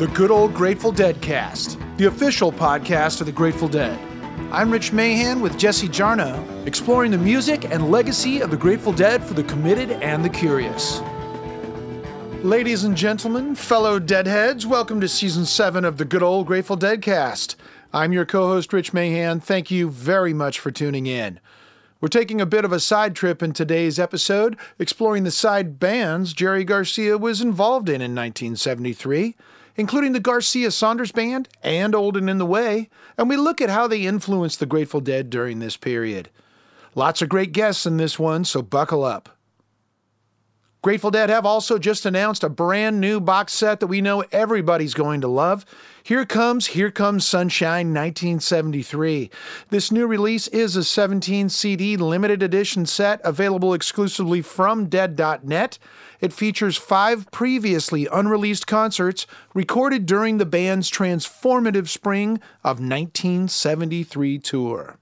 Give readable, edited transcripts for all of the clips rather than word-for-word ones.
the Good Old Grateful Deadcast, the official podcast of the Grateful Dead. I'm Rich Mahan with Jesse Jarno, exploring the music and legacy of the Grateful Dead for the committed and the curious. Ladies and gentlemen, fellow Deadheads, welcome to Season 7 of the Good Old Grateful Deadcast. I'm your co-host, Rich Mahan. Thank you very much for tuning in. We're taking a bit of a side trip in today's episode, exploring the side bands Jerry Garcia was involved in 1973, including the Garcia Saunders Band and Old and in the Way, and we look at how they influenced the Grateful Dead during this period. Lots of great guests in this one, so buckle up. Grateful Dead have also just announced a brand new box set that we know everybody's going to love. Here Comes Sunshine 1973. This new release is a 17 CD limited edition set available exclusively from Dead.net. It features 5 previously unreleased concerts recorded during the band's transformative spring of 1973 tour.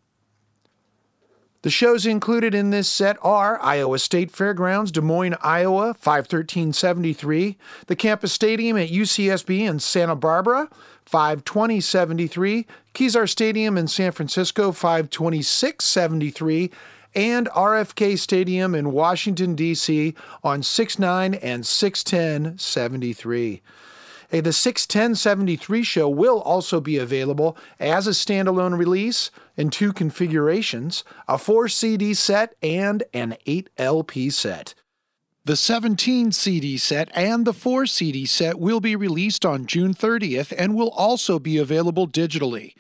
The shows included in this set are Iowa State Fairgrounds, Des Moines, Iowa, 5/13/73, the Campus Stadium at UCSB in Santa Barbara, 5/20/73, Kezar Stadium in San Francisco, 5/26/73, and RFK Stadium in Washington, D.C. on 6/9 and 6/10/73. The 6/10/73 show will also be available as a standalone release in 2 configurations, a 4 CD set and an 8 LP set. The 17 CD set and the 4 CD set will be released on June 30th and will also be available digitally.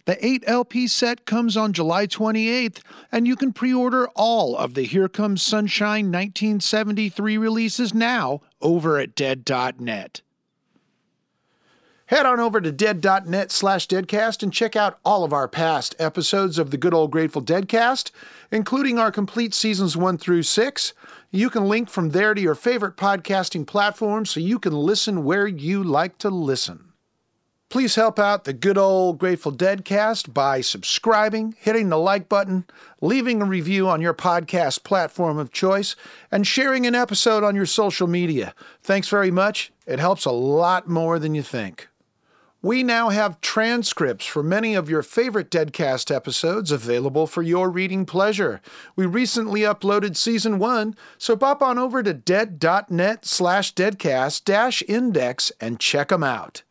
The 8 LP set comes on July 28th, and you can pre-order all of the Here Comes Sunshine 1973 releases now over at Dead.net. Head on over to dead.net/deadcast and check out all of our past episodes of the Good Old Grateful Deadcast, including our complete seasons 1 through 6. You can link from there to your favorite podcasting platform so you can listen where you like to listen. Please help out the Good Old Grateful Deadcast by subscribing, hitting the like button, leaving a review on your podcast platform of choice, and sharing an episode on your social media. Thanks very much. It helps a lot more than you think. We now have transcripts for many of your favorite Deadcast episodes available for your reading pleasure. We recently uploaded Season 1, so pop on over to dead.net/deadcast-index and check them out.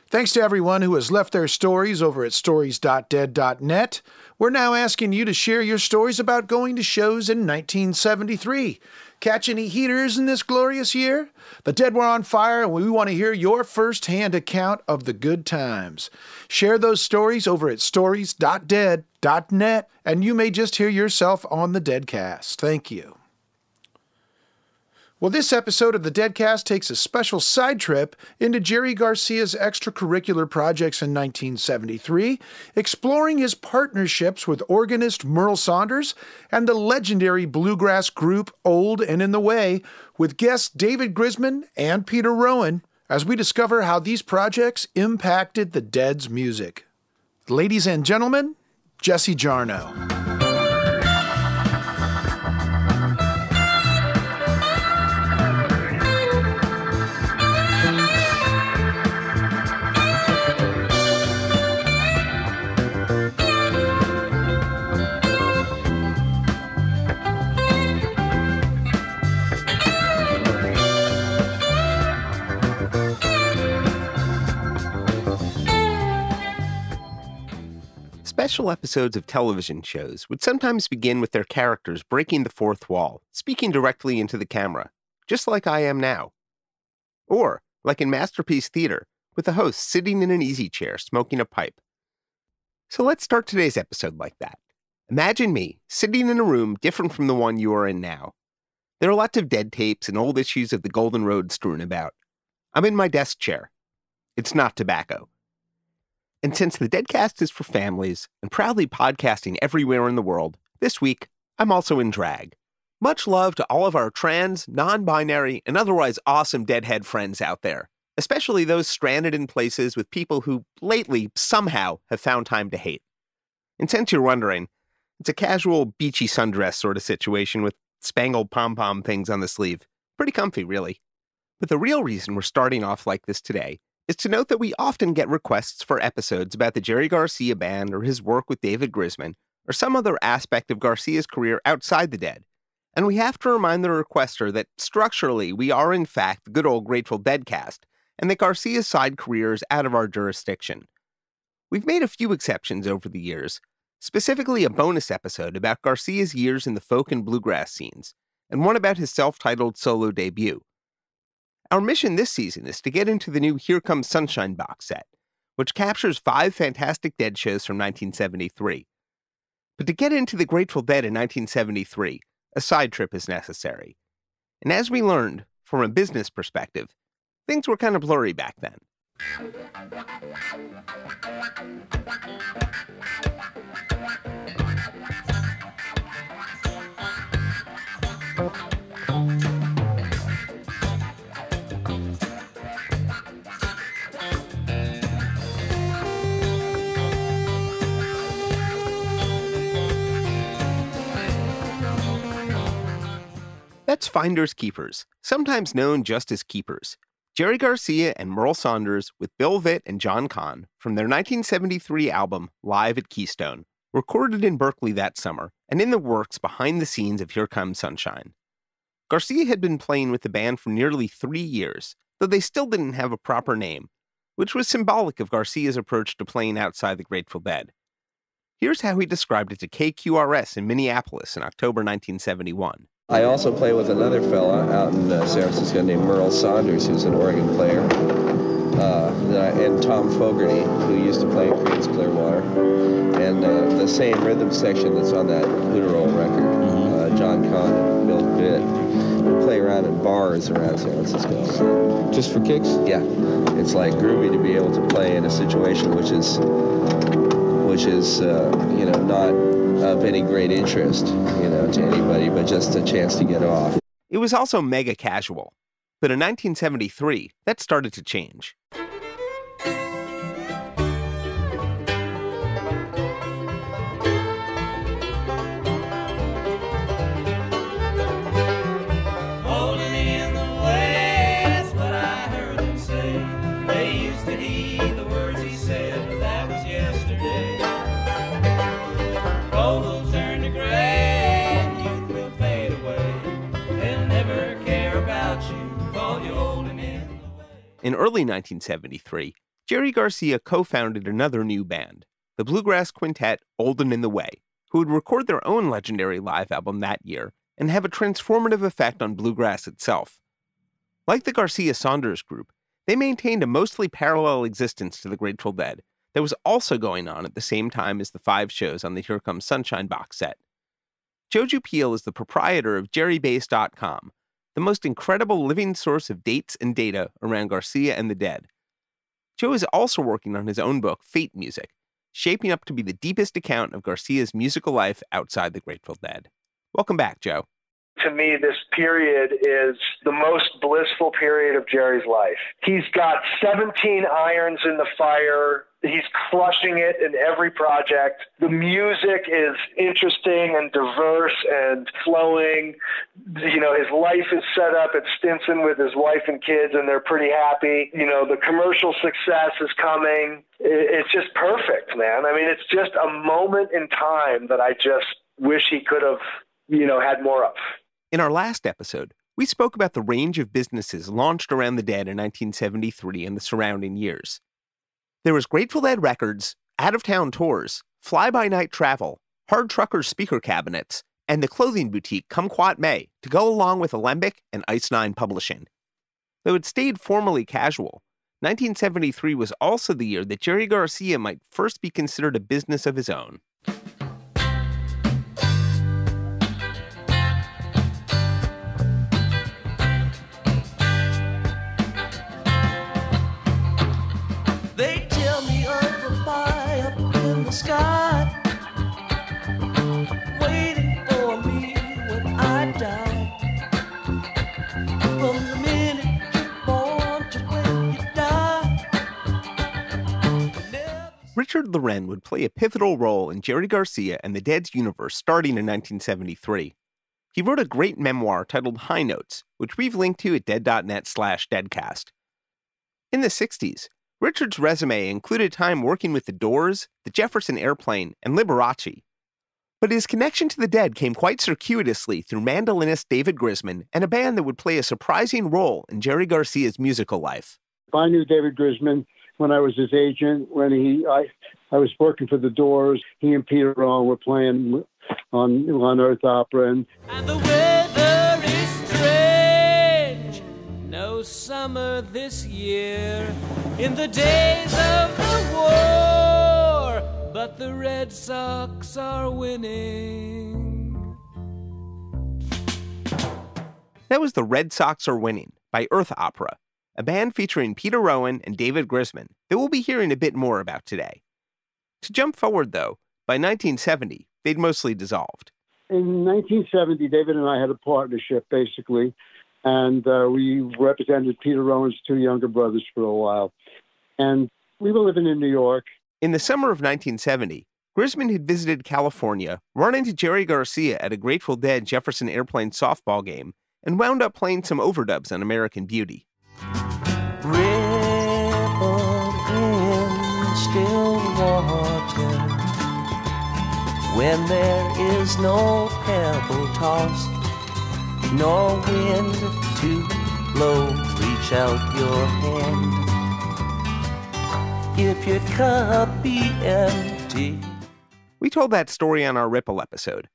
Thanks to everyone who has left their stories over at stories.dead.net. We're now asking you to share your stories about going to shows in 1973. Catch any heaters in this glorious year? The Dead were on fire, and we want to hear your first-hand account of the good times. Share those stories over at stories.dead.net, and you may just hear yourself on the Deadcast. Thank you. Well, this episode of the Deadcast takes a special side trip into Jerry Garcia's extracurricular projects in 1973, exploring his partnerships with organist Merl Saunders and the legendary bluegrass group Old and in the Way, with guests David Grisman and Peter Rowan, as we discover how these projects impacted the Dead's music. Ladies and gentlemen, Jesse Jarno. Special episodes of television shows would sometimes begin with their characters breaking the fourth wall, speaking directly into the camera, just like I am now. Or, like in Masterpiece Theater, with the host sitting in an easy chair smoking a pipe. So let's start today's episode like that. Imagine me, sitting in a room different from the one you are in now. There are lots of Dead tapes and old issues of the Golden Road strewn about. I'm in my desk chair. It's not tobacco. And since the Deadcast is for families and proudly podcasting everywhere in the world, this week, I'm also in drag. Much love to all of our trans, non-binary, and otherwise awesome Deadhead friends out there, especially those stranded in places with people who, lately, somehow have found time to hate. And since you're wondering, it's a casual, beachy sundress sort of situation with spangled pom-pom things on the sleeve. Pretty comfy, really. But the real reason we're starting off like this today is to note that we often get requests for episodes about the Jerry Garcia Band or his work with David Grisman or some other aspect of Garcia's career outside the Dead. And we have to remind the requester that structurally we are in fact the good old Grateful Deadcast, and that Garcia's side career is out of our jurisdiction. We've made a few exceptions over the years, specifically a bonus episode about Garcia's years in the folk and bluegrass scenes, and one about his self-titled solo debut. Our mission this season is to get into the new Here Comes Sunshine box set, which captures 5 fantastic Dead shows from 1973. But to get into the Grateful Dead in 1973, a side trip is necessary. And as we learned, from a business perspective, things were kind of blurry back then. That's Finders Keepers, sometimes known just as Keepers. Jerry Garcia and Merl Saunders with Bill Vitt and John Kahn from their 1973 album Live at Keystone, recorded in Berkeley that summer and in the works behind the scenes of Here Comes Sunshine. Garcia had been playing with the band for nearly 3 years, though they still didn't have a proper name, which was symbolic of Garcia's approach to playing outside the Grateful Dead. Here's how he described it to KQRS in Minneapolis in October 1971. I also play with another fella out in San Francisco named Merl Saunders, who's an organ player, and Tom Fogarty, who used to play in Creedence Clearwater, and the same rhythm section that's on that Hooter record, John Kahn and Bill Vitt. We play around in bars around San Francisco. Just for kicks? Yeah. It's like groovy to be able to play in a situation which is not of any great interest, to anybody, but just a chance to get off. It was also mega casual. But in 1973, that started to change. Holding in the way, that's what I heard them say. They used to heed the words he said, but that was yesterday. Gold will turn to gray and youth will fade away. They'll never care about you, call you holding in the way. In early 1973, Jerry Garcia co-founded another new band, the bluegrass quintet Olden in the Way, who would record their own legendary live album that year and have a transformative effect on bluegrass itself. Like the Garcia-Saunders group, they maintained a mostly parallel existence to the Grateful Dead that was also going on at the same time as the 5 shows on the Here Comes Sunshine box set. Joe Jupille is the proprietor of jerrybase.com, the most incredible living source of dates and data around Garcia and the Dead. Joe is also working on his own book, Fate Music, shaping up to be the deepest account of Garcia's musical life outside the Grateful Dead. Welcome back, Joe. To me, this period is the most blissful period of Jerry's life. He's got 17 irons in the fire. He's crushing it in every project. The music is interesting and diverse and flowing. His life is set up at Stinson with his wife and kids, and they're pretty happy. The commercial success is coming. It's just perfect, man. I mean, it's just a moment in time that I just wish he could have, had more of. In our last episode, we spoke about the range of businesses launched around the Dead in 1973 and the surrounding years. There was Grateful Dead Records, out-of-town tours, fly-by-night travel, hard trucker speaker cabinets, and the clothing boutique Kumquat May to go along with Alembic and Ice 9 Publishing. Though it stayed formally casual, 1973 was also the year that Jerry Garcia might first be considered a business of his own. They tell me of a fire up in the sky, waiting for me when I die. From the minute you're born to when you die. Richard Loren would play a pivotal role in Jerry Garcia and the Dead's universe starting in 1973. He wrote a great memoir titled High Notes, which we've linked to at dead.net/deadcast. In the 60s, Richard's resume included time working with the Doors, the Jefferson Airplane, and Liberace. But his connection to the Dead came quite circuitously through mandolinist David Grisman and a band that would play a surprising role in Jerry Garcia's musical life. I knew David Grisman when I was his agent. When I was working for the Doors, he and Peter Rowan were playing on Earth Opera. And the weather is strange. No summer this year. In the days of the war, but the Red Sox are winning. That was The Red Sox Are Winning by Earth Opera, a band featuring Peter Rowan and David Grisman that we'll be hearing a bit more about today. To jump forward, though, by 1970, they'd mostly dissolved. In 1970, David and I had a partnership, basically, and we represented Peter Rowan's two younger brothers for a while. And we were living in New York. In the summer of 1970, Grisman had visited California, run into Jerry Garcia at a Grateful Dead Jefferson Airplane softball game, and wound up playing some overdubs on American Beauty. Rippled in still water, when there is no pebble tossed, nor wind to blow, reach out your hand. If your cup be empty. We told that story on our Ripple episode.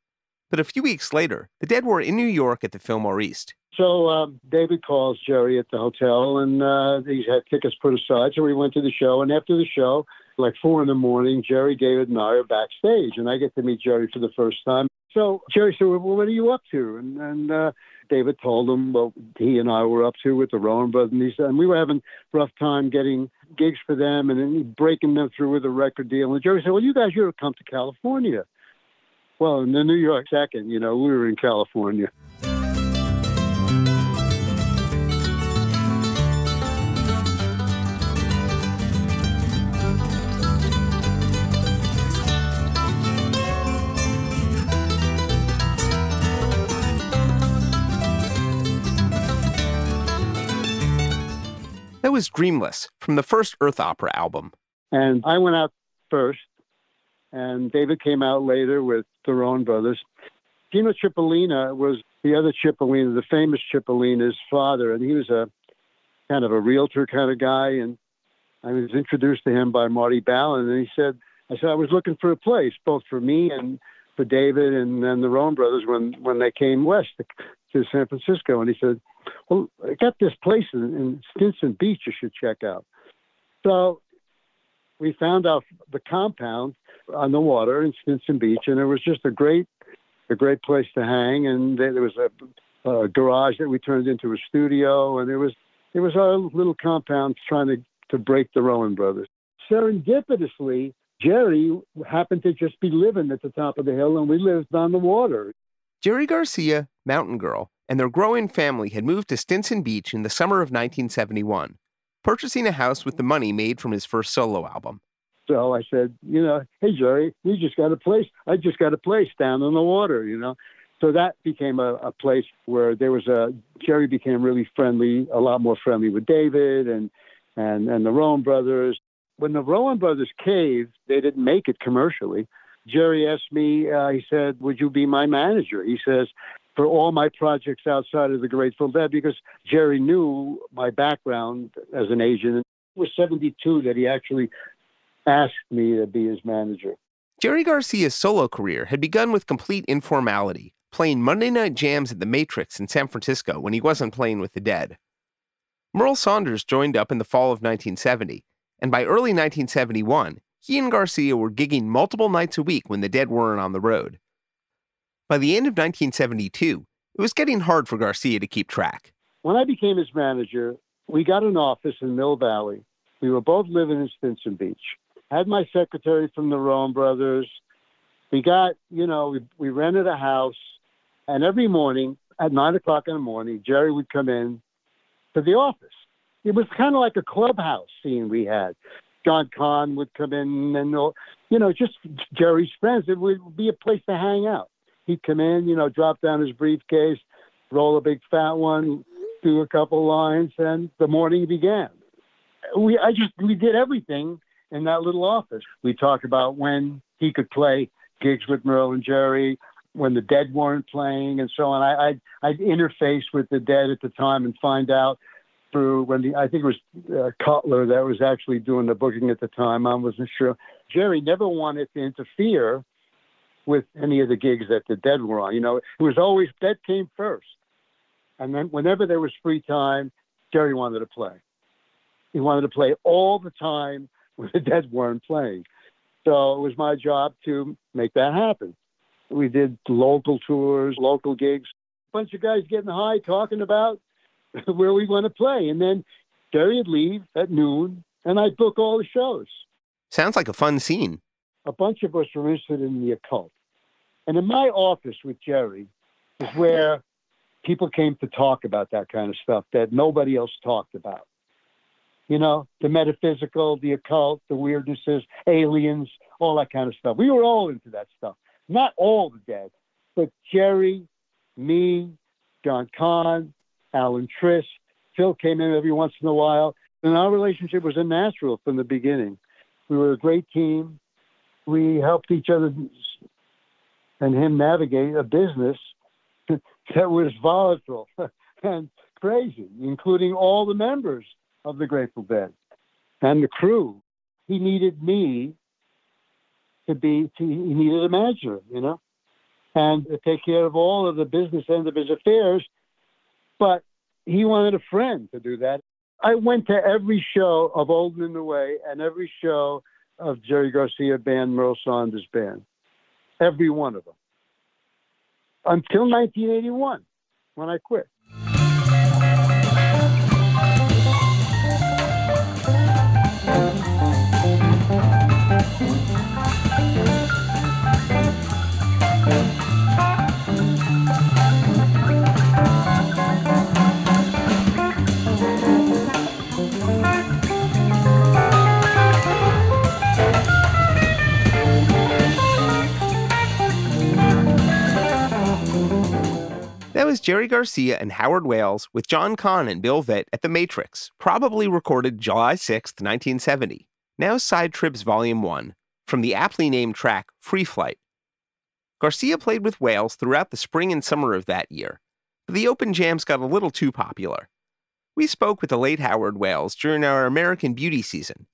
But a few weeks later, the Dead were in New York at the Fillmore East. So David calls Jerry at the hotel, and he had tickets put aside. So we went to the show, and after the show, like 4 a.m, Jerry, David, and I are backstage, and I get to meet Jerry for the first time. So Jerry said, well, what are you up to? And David told him what he and I were up to with the Rowan brothers, and we were having a rough time getting gigs for them and then breaking them through with a record deal. And Jerry said, well, you guys should have come to California. Well, in the New York second, we were in California. That was Dreamless from the first Earth Opera album. And I went out first, and David came out later with the Rowan brothers. Gino Cipollina was the other Cipollina, the famous Cipollina's father, and he was a kind of a realtor kind of guy. And I was introduced to him by Marty Ballin, and I said I was looking for a place, both for me and for David and then the Rowan brothers when they came west to San Francisco. And he said, well, I got this place in Stinson Beach you should check out. So we found out the compound on the water in Stinson Beach, and it was just a great place to hang. And there was a garage that we turned into a studio, and it was our little compound trying to break the Rowan brothers. Serendipitously, Jerry happened to just be living at the top of the hill, and we lived on the water. Jerry Garcia, Mountain Girl, and their growing family had moved to Stinson Beach in the summer of 1971, purchasing a house with the money made from his first solo album. So I said, hey, Jerry, we just got a place. I just got a place down on the water, So that became a place where Jerry became really friendly, a lot more friendly with David and the Rowan brothers. When the Rowan brothers caved, they didn't make it commercially. Jerry asked me, he said, would you be my manager? He says, for all my projects outside of the Grateful Dead, because Jerry knew my background as an agent. It was 72 that he actually asked me to be his manager. Jerry Garcia's solo career had begun with complete informality, playing Monday night jams at the Matrix in San Francisco when he wasn't playing with the Dead. Merl Saunders joined up in the fall of 1970, and by early 1971, he and Garcia were gigging multiple nights a week when the Dead weren't on the road. By the end of 1972, it was getting hard for Garcia to keep track. When I became his manager, we got an office in Mill Valley. We were both living in Stinson Beach. I had my secretary from the Rowan brothers. We got, we rented a house, and every morning at 9 o'clock in the morning, Jerry would come in to the office. It was kind of like a clubhouse scene we had. John Kahn would come in and, just Jerry's friends. It would be a place to hang out. He'd come in, drop down his briefcase, roll a big fat one, do a couple lines, and the morning began. we did everything in that little office. We talked about when he could play gigs with Merl and Jerry, when the Dead weren't playing, and so on. I'd interface with the Dead at the time and find out through I think it was Cutler that was actually doing the booking at the time. I wasn't sure. Jerry never wanted to interfere with any of the gigs that the Dead were on. It was always Dead came first. And then whenever there was free time, Jerry wanted to play. He wanted to play all the time when the Dead weren't playing. So it was my job to make that happen. We did local tours, local gigs, a bunch of guys getting high talking about where we want to play. And then Jerry would leave at noon, and I'd book all the shows. Sounds like a fun scene. A bunch of us were interested in the occult. And in my office with Jerry is where people came to talk about that kind of stuff that nobody else talked about. The metaphysical, the occult, the weirdnesses, aliens, all that kind of stuff. We were all into that stuff. Not all the Dead, but Jerry, me, John Kahn, Alan Trist, Phil came in every once in a while. And our relationship was a natural from the beginning. We were a great team. We helped each other and him navigate a business that was volatile and crazy, including all the members of the Grateful Dead and the crew. He needed me he needed a manager, and to take care of all of the business end of his affairs. But he wanted a friend to do that. I went to every show of Old and the Way and every show of Jerry Garcia band, Merl Saunders band, every one of them, until 1981, when I quit. That was Jerry Garcia and Howard Wales with John Kahn and Bill Vitt at the Matrix, probably recorded July 6, 1970. Now Side Trips Volume 1, from the aptly named track Free Flight. Garcia played with Wales throughout the spring and summer of that year, but the open jams got a little too popular. We spoke with the late Howard Wales during our American Beauty season.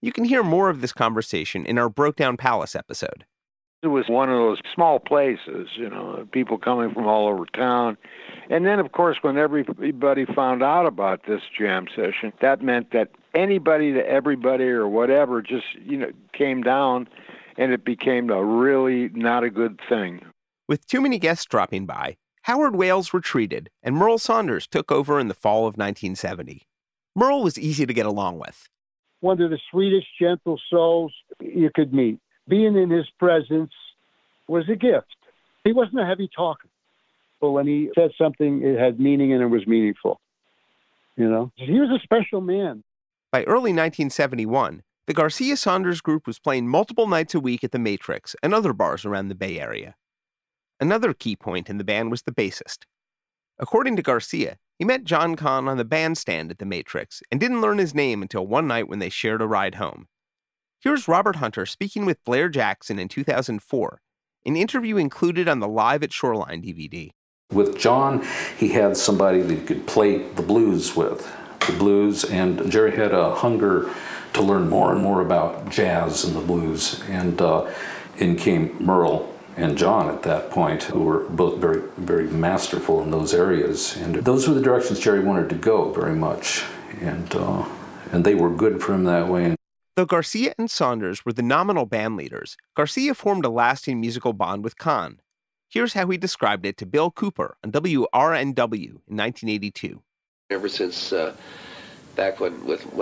You can hear more of this conversation in our Broke Down Palace episode. It was one of those small places, people coming from all over town. And then, of course, when everybody found out about this jam session, that meant that anybody to everybody or whatever just, came down, and it became a really not a good thing. With too many guests dropping by, Howard Wales retreated, and Merl Saunders took over in the fall of 1970. Merl was easy to get along with. One of the sweetest, gentle souls you could meet. Being in his presence was a gift. He wasn't a heavy talker, but when he said something, it had meaning and it was meaningful. He was a special man. By early 1971, the Garcia-Saunders group was playing multiple nights a week at the Matrix and other bars around the Bay Area. Another key point in the band was the bassist. According to Garcia, he met John Kahn on the bandstand at the Matrix and didn't learn his name until one night when they shared a ride home. Here's Robert Hunter speaking with Blair Jackson in 2004, an interview included on the Live at Shoreline DVD. With John, he had somebody that he could play the blues with, and Jerry had a hunger to learn more and more about jazz and the blues, and in came Merl and John at that point, who were both very, very masterful in those areas, and those were the directions Jerry wanted to go very much, and they were good for him that way. Though Garcia and Saunders were the nominal band leaders, Garcia formed a lasting musical bond with Kahn. Here's how he described it to Bill Cooper on WRNW in 1982. Ever since back when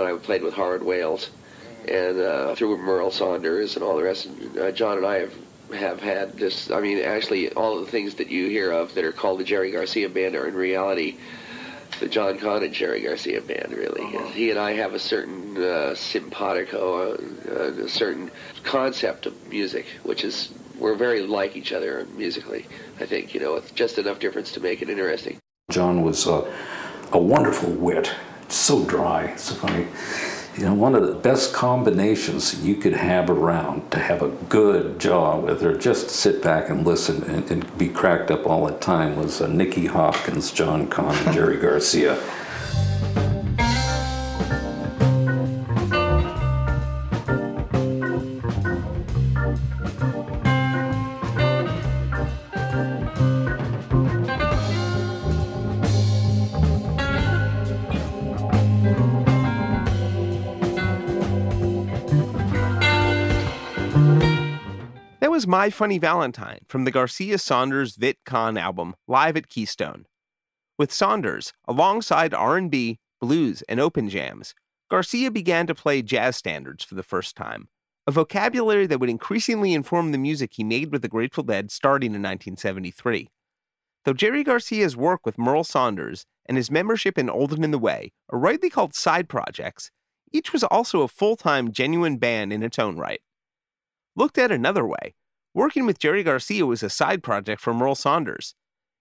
I played with Howard Wales and through Merl Saunders and all the rest, John and I have had this, actually all of the things that you hear of that are called the Jerry Garcia Band are in reality the John Kahn and Jerry Garcia Band, really. He and I have a certain simpatico, a certain concept of music, which is, we're very like each other musically, I think, with just enough difference to make it interesting. John was a wonderful wit, so dry, so funny, one of the best combinations you could have around to have a good jaw with, or just sit back and listen and be cracked up all the time, was Nicky Hopkins, John Conn, and Jerry Garcia. That was My Funny Valentine from the Garcia-Saunders Vit Con album, Live at Keystone. With Saunders, alongside R&B, blues, and open jams, Garcia began to play jazz standards for the first time, a vocabulary that would increasingly inform the music he made with the Grateful Dead starting in 1973. Though Jerry Garcia's work with Merl Saunders and his membership in Old and in the Way are rightly called side projects, each was also a full-time, genuine band in its own right. Looked at another way, working with Jerry Garcia was a side project for Merl Saunders.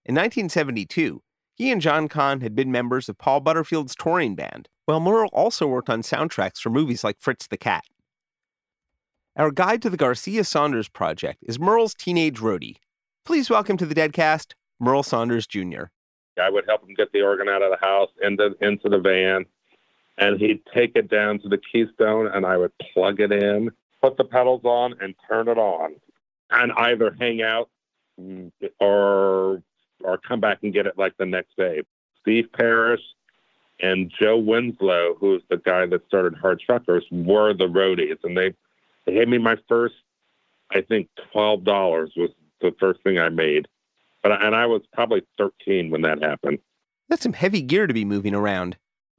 In 1972, he and John Conn had been members of Paul Butterfield's touring band, while Merl also worked on soundtracks for movies like Fritz the Cat. Our guide to the Garcia-Saunders project is Merl's teenage roadie. Please welcome to the Deadcast, Merl Saunders Jr. I would help him get the organ out of the house, into the van, and he'd take it down to the Keystone, and I would plug it in, put the pedals on, and turn it on, and either hang out or come back and get it like the next day. Steve Parrish and Joe Winslow, who's the guy that started Hard Truckers, were the roadies, and they gave me my first, I think, $12 was the first thing I made. And I was probably 13 when that happened. That's some heavy gear to be moving around.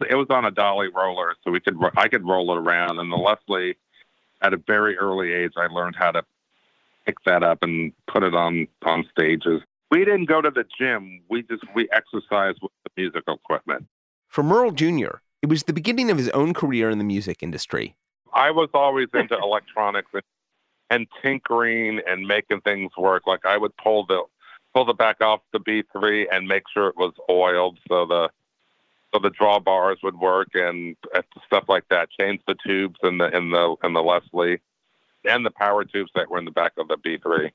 It was on a dolly roller, so I could roll it around. And the Leslie, at a very early age, I learned how to pick that up and put it on stages. We didn't go to the gym. We exercised with the musical equipment. For Merl Jr., it was the beginning of his own career in the music industry. I was always into electronics and tinkering and making things work. Like I would pull the back off the B3 and make sure it was oiled so the drawbars would work and stuff like that. Change the tubes in the Leslie and the power tubes that were in the back of the B3.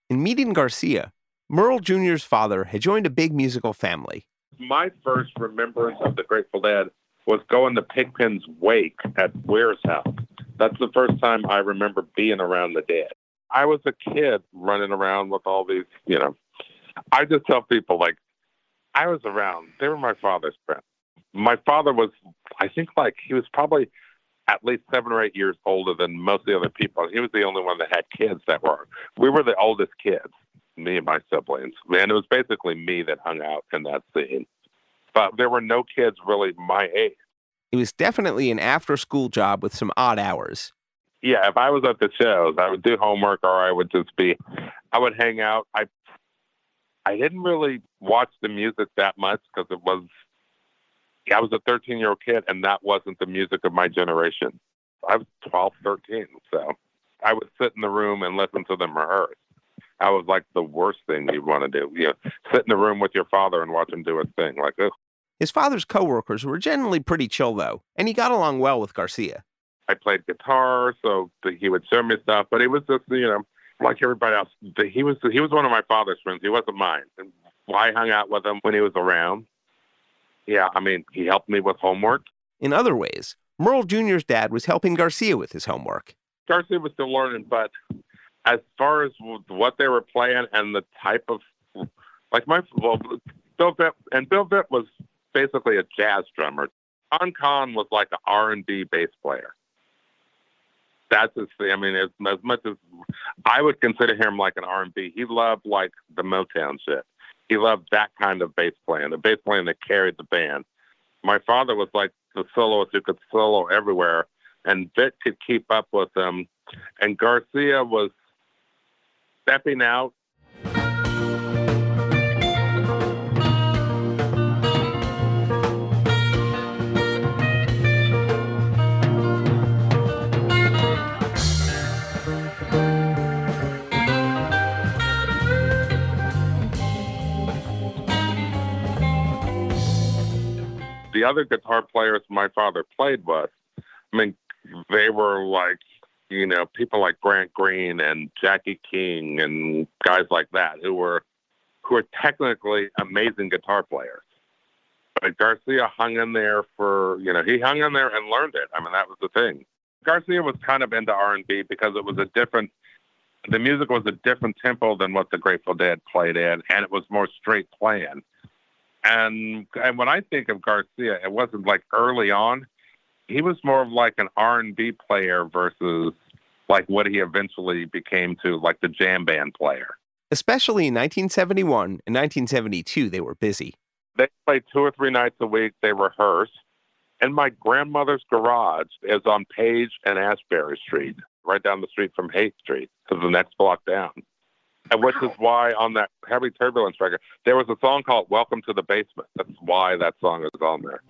In meeting Garcia, Merl Jr.'s father had joined a big musical family. My first remembrance of the Grateful Dead was going to Pigpen's wake at Ware's house. That's the first time I remember being around the Dead. I was a kid running around with all these, I just tell people, like, I was around. They were my father's friends. My father was, I think, he was probably at least 7 or 8 years older than most of the other people. He was the only one that had kids we were the oldest kids, me and my siblings. And it was basically me that hung out in that scene. But there were no kids really my age. It was definitely an after-school job with some odd hours. Yeah, if I was at the shows, I would do homework or I would I would hang out. I didn't really watch the music that much because I was a 13-year-old kid and that wasn't the music of my generation. I was 12, 13, so I would sit in the room and listen to them rehearse. That was like the worst thing you'd want to do. Sit in the room with your father and watch him do his thing. Like, ugh. His father's coworkers were generally pretty chill, though, and he got along well with Garcia. I played guitar, so he would show me stuff, but he was just, like everybody else. He was one of my father's friends. He wasn't mine. And I hung out with him when he was around. Yeah, he helped me with homework. In other ways, Merl Jr.'s dad was helping Garcia with his homework. Garcia was still learning, but as far as what they were playing and the type of, Bill Vitt was basically a jazz drummer. John Conn was like an R&B bass player. That's his thing. As much as I would consider him like an R&B, he loved like the Motown shit. He loved that kind of bass playing, the bass playing that carried the band. My father was like the soloist who could solo everywhere, and Vitt could keep up with him. And Garcia was stepping out. The other guitar players my father played with, I mean, they were like, you know, people like Grant Green and Jackie King and guys like that who were technically amazing guitar players. But Garcia hung in there he hung in there and learned it. I mean, that was the thing. Garcia was kind of into R&B because the music was a different tempo than what the Grateful Dead played in, and it was more straight playing. And when I think of Garcia, it wasn't like early on. He was more of like an R&B player versus like what he eventually became to like the jam band player. Especially in 1971 and 1972, they were busy. They played 2 or 3 nights a week. They rehearsed. And my grandmother's garage is on Page and Ashbury Street, right down the street from Haight Street, to the next block down. And which is why on that Heavy Turbulence record, there was a song called Welcome to the Basement. That's why that song is on there.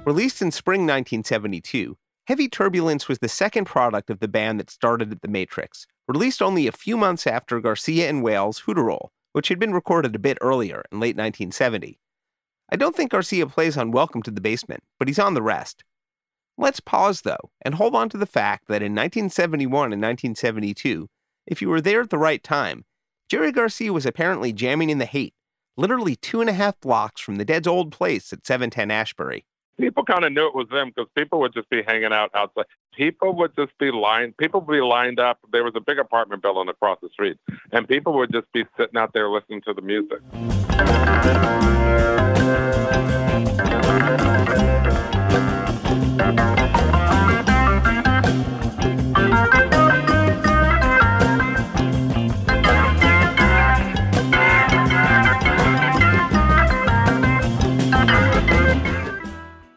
Released in spring 1972, Heavy Turbulence was the second product of the band that started at the Matrix, released only a few months after Garcia and Wales' Hooterol, which had been recorded a bit earlier, in late 1970. I don't think Garcia plays on Welcome to the Basement, but he's on the rest. Let's pause, though, and hold on to the fact that in 1971 and 1972, if you were there at the right time, Jerry Garcia was apparently jamming in the Haight, literally 2.5 blocks from the Dead's old place at 710 Ashbury. People kind of knew it was them because people would just be hanging out outside. People would be lined up. There was a big apartment building across the street, and people would just be sitting out there listening to the music.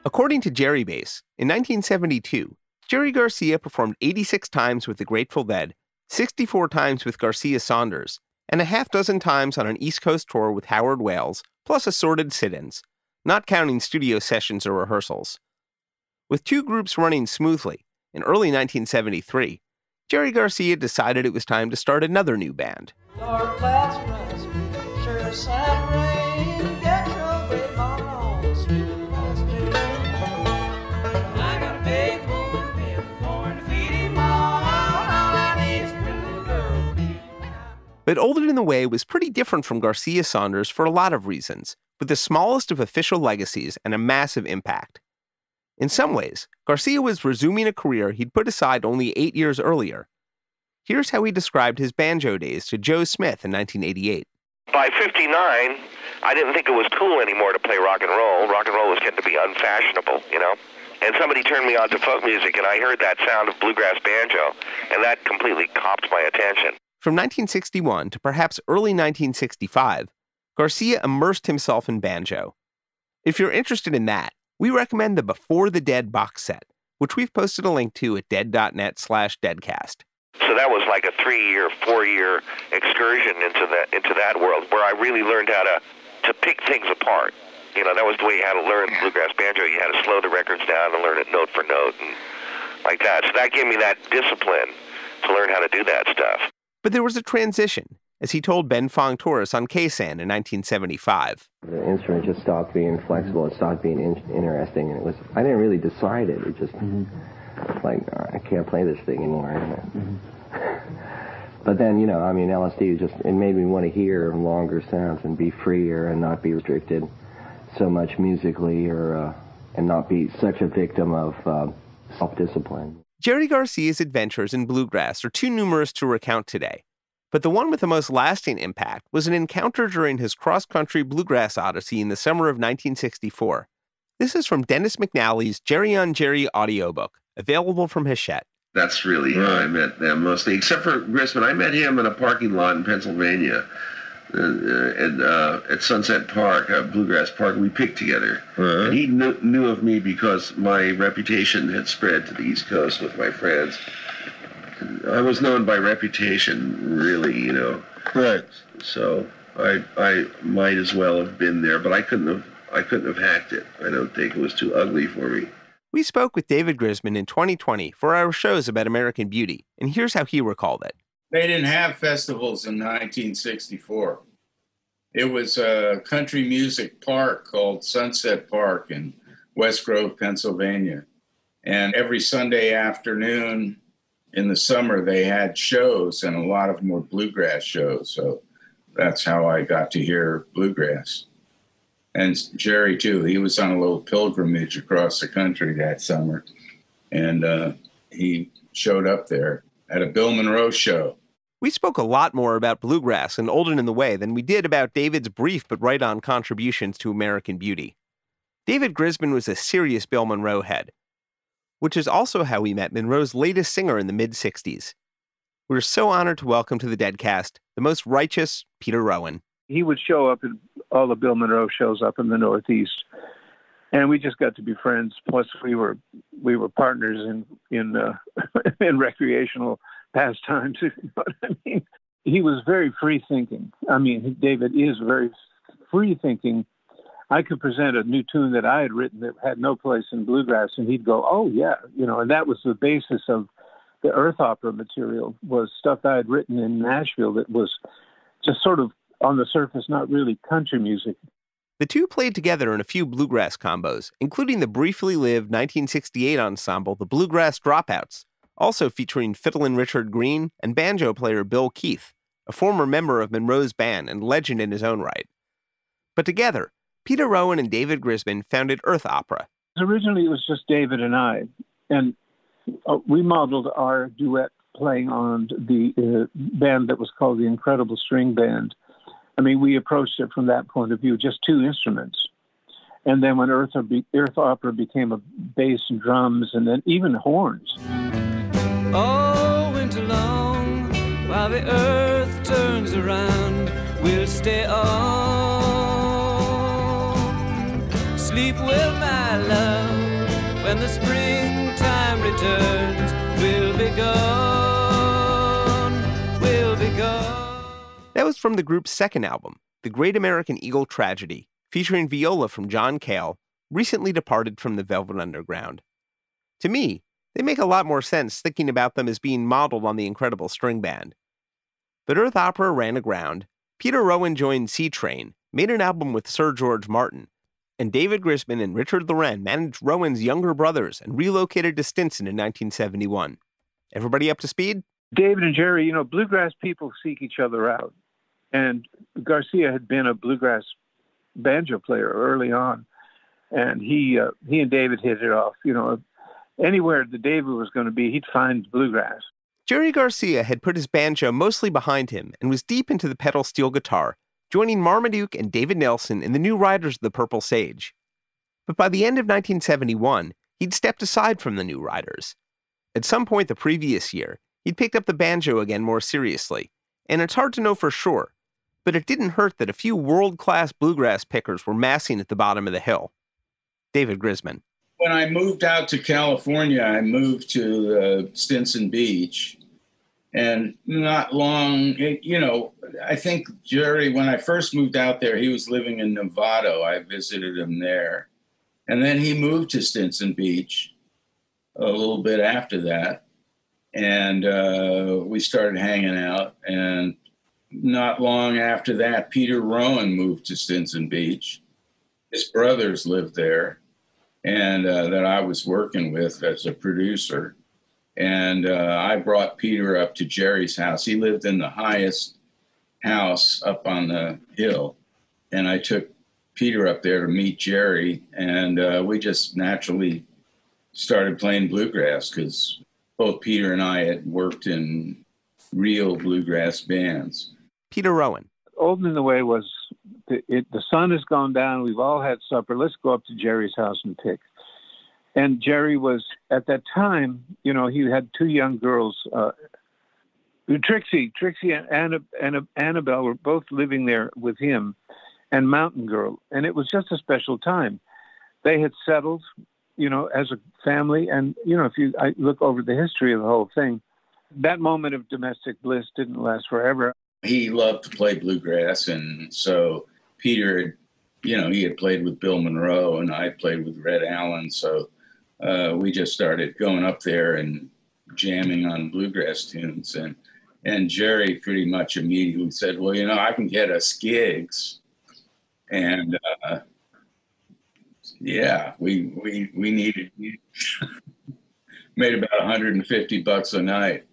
According to Jerry Bass, in 1972, Jerry Garcia performed 86 times with the Grateful Dead, 64 times with Merl Saunders, and a half-dozen times on an East Coast tour with Howard Wales, plus assorted sit-ins, not counting studio sessions or rehearsals. With 2 groups running smoothly, in early 1973, Jerry Garcia decided it was time to start another new band. Dark clouds rising, sure as sun rain, get your great mom on, sweet as dew. I got a big woman bill, born to feed him all I need is a pretty little girl to feed him. But Older in the Way was pretty different from Merl Saunders for a lot of reasons, with the smallest of official legacies and a massive impact. In some ways, Garcia was resuming a career he'd put aside only 8 years earlier. Here's how he described his banjo days to Joe Smith in 1988. By 59, I didn't think it was cool anymore to play rock and roll. Rock and roll was getting to be unfashionable, you know? And somebody turned me on to folk music, and I heard that sound of bluegrass banjo, and that completely copped my attention. From 1961 to perhaps early 1965, Garcia immersed himself in banjo. If you're interested in that, we recommend the Before the Dead box set, which we've posted a link to at dead.net/deadcast. So that was like a 3-year, 4-year excursion into that world where I really learned how to pick things apart. You know, that was the way you had to learn bluegrass banjo. You had to slow the records down and learn it note for note and like that. So that gave me that discipline to learn how to do that stuff. But there was a transition, as he told Ben Fong Torres on K-San in 1975. The instrument just stopped being flexible. It stopped being interesting. And I didn't really decide it. It just, like, I can't play this thing anymore. But then, you know, I mean, LSD it made me want to hear longer sounds and be freer and not be restricted so much musically and not be such a victim of self-discipline. Jerry Garcia's adventures in bluegrass are too numerous to recount today, but the one with the most lasting impact was an encounter during his cross-country bluegrass odyssey in the summer of 1964. This is from Dennis McNally's Jerry on Jerry audiobook, available from Hachette. That's really how I met them mostly, except for Grisman. I met him in a parking lot in Pennsylvania at Sunset Park, Bluegrass Park. We picked together. And he knew of me because my reputation had spread to the East Coast with my friends. I was known by reputation, really, you know. Right. So I might as well have been there, but I couldn't have hacked it. I don't think it was too ugly for me. We spoke with David Grisman in 2020 for our shows about American Beauty, and here's how he recalled it. They didn't have festivals in 1964. It was a country music park called Sunset Park in West Grove, Pennsylvania. And every Sunday afternoon in the summer, they had shows, and a lot of them were bluegrass shows. So that's how I got to hear bluegrass. And Jerry, too, he was on a little pilgrimage across the country that summer. And he showed up there at a Bill Monroe show. We spoke a lot more about bluegrass and Olden in the Way than we did about David's brief but right-on contributions to American Beauty. David Grisman was a serious Bill Monroe head, which is also how we met Monroe's latest singer in the mid-'60s. We're so honored to welcome to the Deadcast the most righteous Peter Rowan. He would show up at all the Bill Monroe shows up in the Northeast, and we just got to be friends. Plus, we were partners in recreational pastimes. If you know what I mean. He was very free thinking. I mean, David is very free thinking. I could present a new tune that I had written that had no place in bluegrass, and he'd go, "Oh yeah," and that was the basis of the Earth Opera material, was stuff I had written in Nashville that was just sort of on the surface, not really country music. The two played together in a few bluegrass combos, including the briefly lived 1968 ensemble, the Bluegrass Dropouts, also featuring fiddlin' Richard Green and banjo player Bill Keith, a former member of Monroe's band and legend in his own right. But together, Peter Rowan and David Grisman founded Earth Opera. Originally, it was just David and I, and we modeled our duet playing on the band that was called the Incredible String Band. I mean, we approached it from that point of view, just two instruments. And then when Earth Opera became a bass and drums and then even horns. All winter long, while the earth turns around, we'll stay on. Sleep well, my love, when the springtime returns, we'll be gone, we'll be gone. That was from the group's second album, The Great American Eagle Tragedy, featuring viola from John Cale, recently departed from the Velvet Underground. To me, they make a lot more sense thinking about them as being modeled on the Incredible String Band. But Earth Opera ran aground, Peter Rowan joined C-Train, made an album with Sir George Martin, and David Grisman and Richard Loren managed Rowan's younger brothers and relocated to Stinson in 1971. Everybody up to speed? David and Jerry, bluegrass people seek each other out. And Garcia had been a bluegrass banjo player early on, and he and David hit it off. Anywhere that David was going to be, he'd find bluegrass. Jerry Garcia had put his banjo mostly behind him and was deep into the pedal steel guitar, joining Marmaduke and David Nelson in the New Riders of the Purple Sage. But by the end of 1971, he'd stepped aside from the New Riders. At some point the previous year, he'd picked up the banjo again more seriously, and it's hard to know for sure, but it didn't hurt that a few world-class bluegrass pickers were massing at the bottom of the hill. David Grisman. When I moved out to California, I moved to Stinson Beach. And not long, I think Jerry, when I first moved out there, he was living in Novato. I visited him there. And then he moved to Stinson Beach a little bit after that. And we started hanging out. And not long after that, Peter Rowan moved to Stinson Beach. His brothers lived there, and that I was working with as a producer. And I brought Peter up to Jerry's house. He lived in the highest house up on the hill. And I took Peter up there to meet Jerry, and we just naturally started playing bluegrass because both Peter and I had worked in real bluegrass bands. Peter Rowan. Olden in the Way was, the sun has gone down, we've all had supper, let's go up to Jerry's house and pick. And Jerry was, at that time, he had two young girls, Trixie and Annabelle were both living there with him, and Mountain Girl. And it was just a special time. They had settled, as a family. And, I look over the history of the whole thing, that moment of domestic bliss didn't last forever. He loved to play bluegrass, and so Peter, he had played with Bill Monroe, and I played with Red Allen, so we just started going up there and jamming on bluegrass tunes, and Jerry pretty much immediately said, well, I can get us gigs. And we needed made about $150 a night,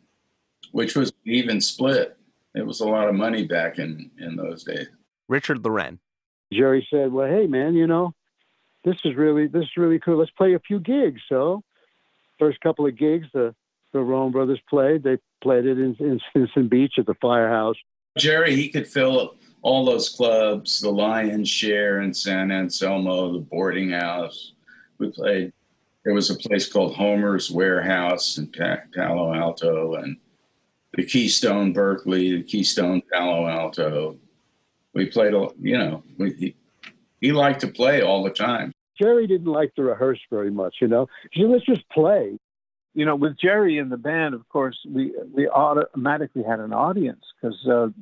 which was an even split. It was a lot of money back in those days. Richard Loren. Jerry said, well, hey, man, this is really cool. Let's play a few gigs. So first couple of gigs, the Rowan brothers played. They played it in Stinson Beach at the Firehouse. Jerry, he could fill all those clubs, the Lion's Share in San Anselmo, the Boarding House. We played. There was a place called Homer's Warehouse in Palo Alto, and the Keystone Berkeley, the Keystone Palo Alto. We played, he liked to play all the time. Jerry didn't like to rehearse very much, He said, let's just play. With Jerry in the band, of course, we automatically had an audience because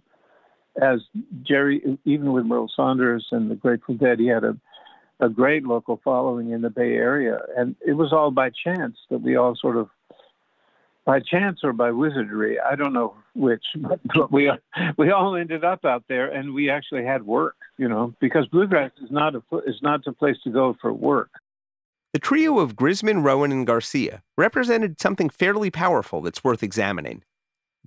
as Jerry, even with Merl Saunders and the Grateful Dead, he had a great local following in the Bay Area. And it was all by chance that we all sort of, by chance or by wizardry, I don't know which, but we all ended up out there, and we actually had work, because bluegrass is not a place to go for work. The trio of Grisman, Rowan, and Garcia represented something fairly powerful that's worth examining.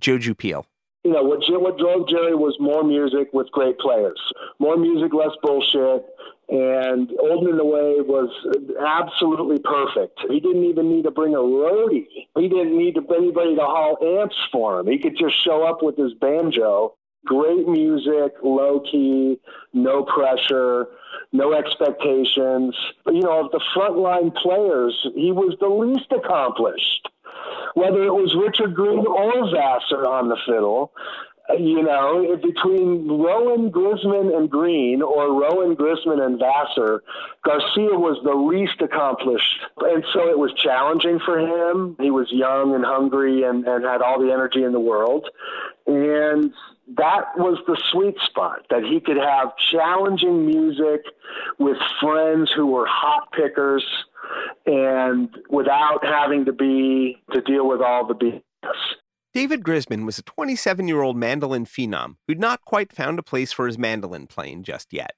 Joe Jupille. What drove Jerry was more music with great players. More music, less bullshit. And Old and Away was absolutely perfect. He didn't even need to bring a roadie. He didn't need anybody to haul amps for him. He could just show up with his banjo. Great music, low key, no pressure, no expectations. Of the frontline players, he was the least accomplished. Whether it was Richard Green or Vassar on the fiddle, between Rowan, Grisman, and Green, or Rowan, Grisman, and Vassar, Garcia was the least accomplished. And so it was challenging for him. He was young and hungry and had all the energy in the world. And that was the sweet spot, that he could have challenging music with friends who were hot pickers and without having to deal with all the BS. David Grisman was a 27-year-old mandolin phenom who'd not quite found a place for his mandolin playing just yet.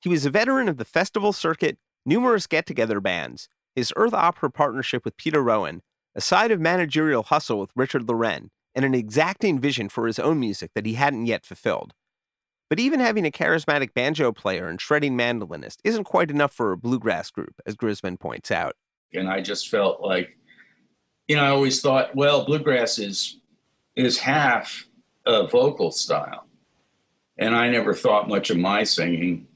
He was a veteran of the festival circuit, numerous get-together bands, his Earth Opera partnership with Peter Rowan, a side of managerial hustle with Richard Loren, and an exacting vision for his own music that he hadn't yet fulfilled. But even having a charismatic banjo player and shredding mandolinist isn't quite enough for a bluegrass group, as Grisman points out. And I just felt like, I always thought, well, bluegrass is half a vocal style. And I never thought much of my singing.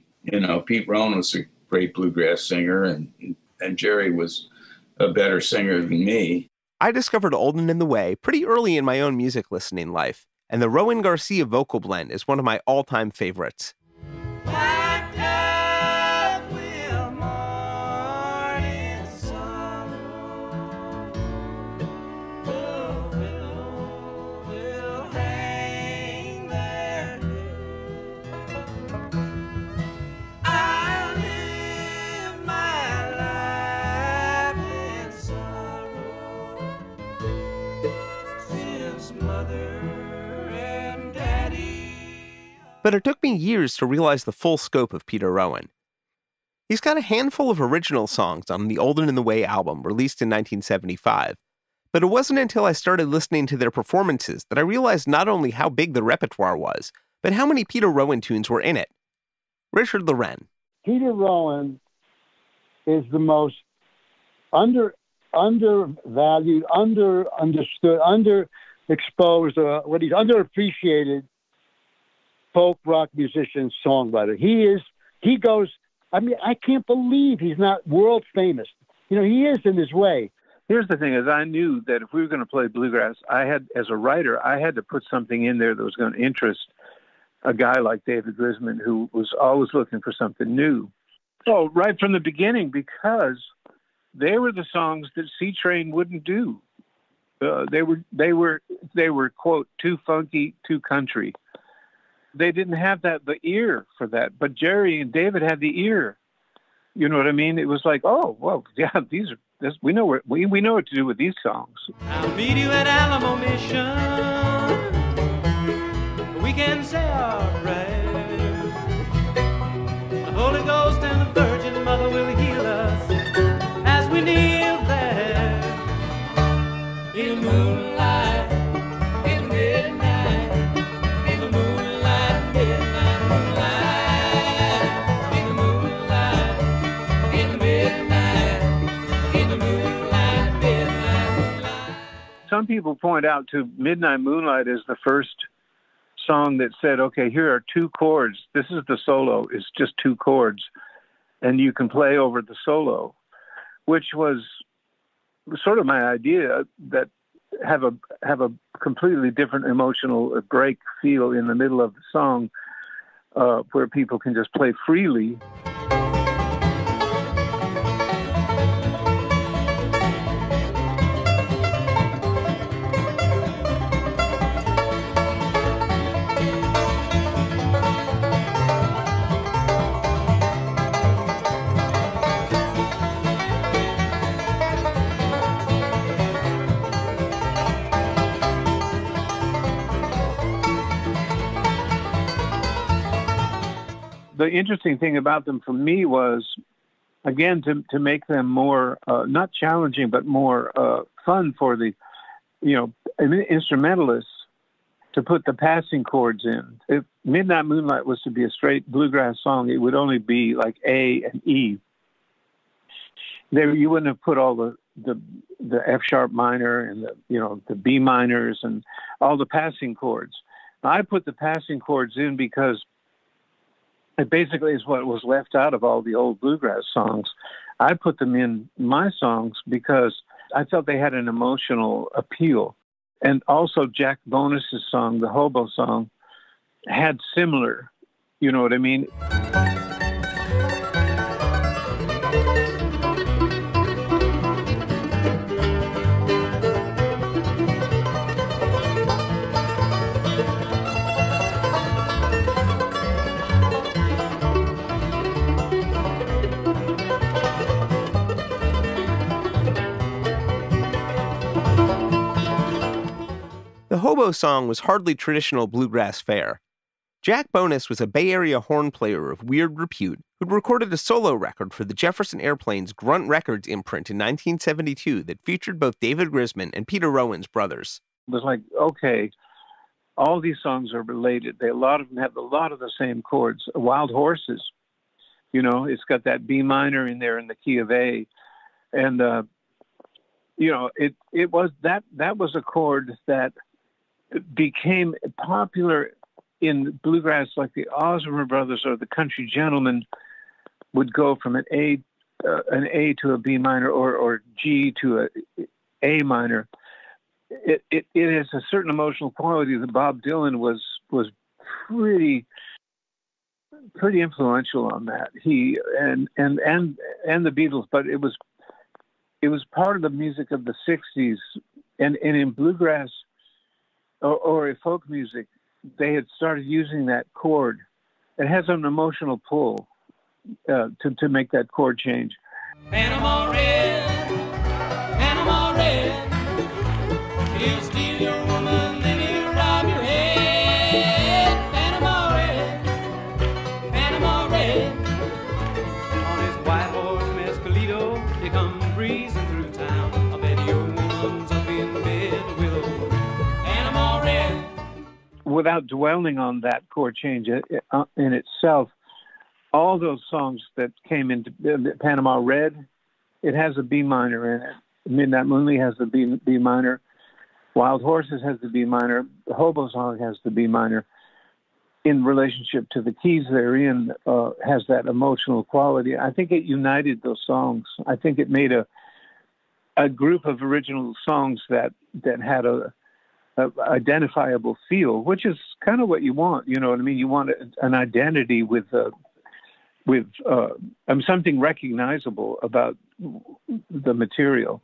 Pete Rowan was a great bluegrass singer, and Jerry was a better singer than me. I discovered Old and the Way pretty early in my own music listening life, and the Rowan Garcia vocal blend is one of my all-time favorites. But it took me years to realize the full scope of Peter Rowan. He's got a handful of original songs on the Old and the Way album, released in 1975, but it wasn't until I started listening to their performances that I realized not only how big the repertoire was, but how many Peter Rowan tunes were in it. Richard Loren. Peter Rowan is the most undervalued, understood, underexposed, what he's underappreciated folk rock musician, songwriter. He goes, I can't believe he's not world famous. He is in his way. Here's the thing is I knew that if we were going to play bluegrass, as a writer, I had to put something in there that was going to interest a guy like David Grisman, who was always looking for something new. So right from the beginning, because they were the songs that C-Train wouldn't do. They were quote, too funky, too country. they didn't have the ear for that. But Jerry and David had the ear. You know what I mean? It was like, oh, well, yeah, we know what to do with these songs. I'll meet you at Alamo Mission. We can say our prayers. The Holy Ghost and the Virgin Mother will heal us as we kneel there in the moonlight, in the midnight, in the moonlight, midnight moonlight, in the moonlight, in the midnight, in the moonlight, midnight moonlight. Some people point out to Midnight Moonlight as the first song that said, okay, here are 2 chords. This is the solo. It's just 2 chords, and you can play over the solo, which was sort of my idea, that have a completely different emotional break feel in the middle of the song, where people can just play freely. The interesting thing about them for me was, again, to make them more, not challenging, but more fun for the, instrumentalists, to put the passing chords in. If Midnight Moonlight was to be a straight bluegrass song, it would only be like A and E. There, you wouldn't have put all the F sharp minor and the B minors and all the passing chords. I put the passing chords in because it basically is what was left out of all the old bluegrass songs. I put them in my songs because I felt they had an emotional appeal. And also Jack Bonus's song, the Hobo song, had similar, you know what I mean? The Hobo song was hardly traditional bluegrass fare. Jack Bonus was a Bay Area horn player of weird repute who'd recorded a solo record for the Jefferson Airplane's Grunt Records imprint in 1972 that featured both David Grisman and Peter Rowan's brothers. It was like, okay, all these songs are related. A lot of them have a lot of the same chords. Wild Horses, it's got that B minor in there in the key of A. And, it was that was a chord that became popular in bluegrass, like the Osborne Brothers or the Country Gentlemen would go from an A to a B minor or G to a minor. It has a certain emotional quality that Bob Dylan was pretty influential on that. He and the Beatles, but it was part of the music of the 60s, and in bluegrass or folk music, they had started using that chord. It has an emotional pull to make that chord change. Panama red, he'll steal your woman, then he'll rob your head. Panama red, on his white horse Mescalito, he come breezing through town. I bet your woman's up in bed with a Panama red. Without dwelling on that chord change in itself, all those songs that came into Panama Red, it has a B minor in it. Midnight Moonlight has the B minor. Wild Horses has the B minor. The Hobo song has the B minor. In relationship to the keys they're in, has that emotional quality. I think it united those songs. I think it made a group of original songs that had a identifiable feel, which is kind of what you want. You know what I mean? You want an identity with something recognizable about the material.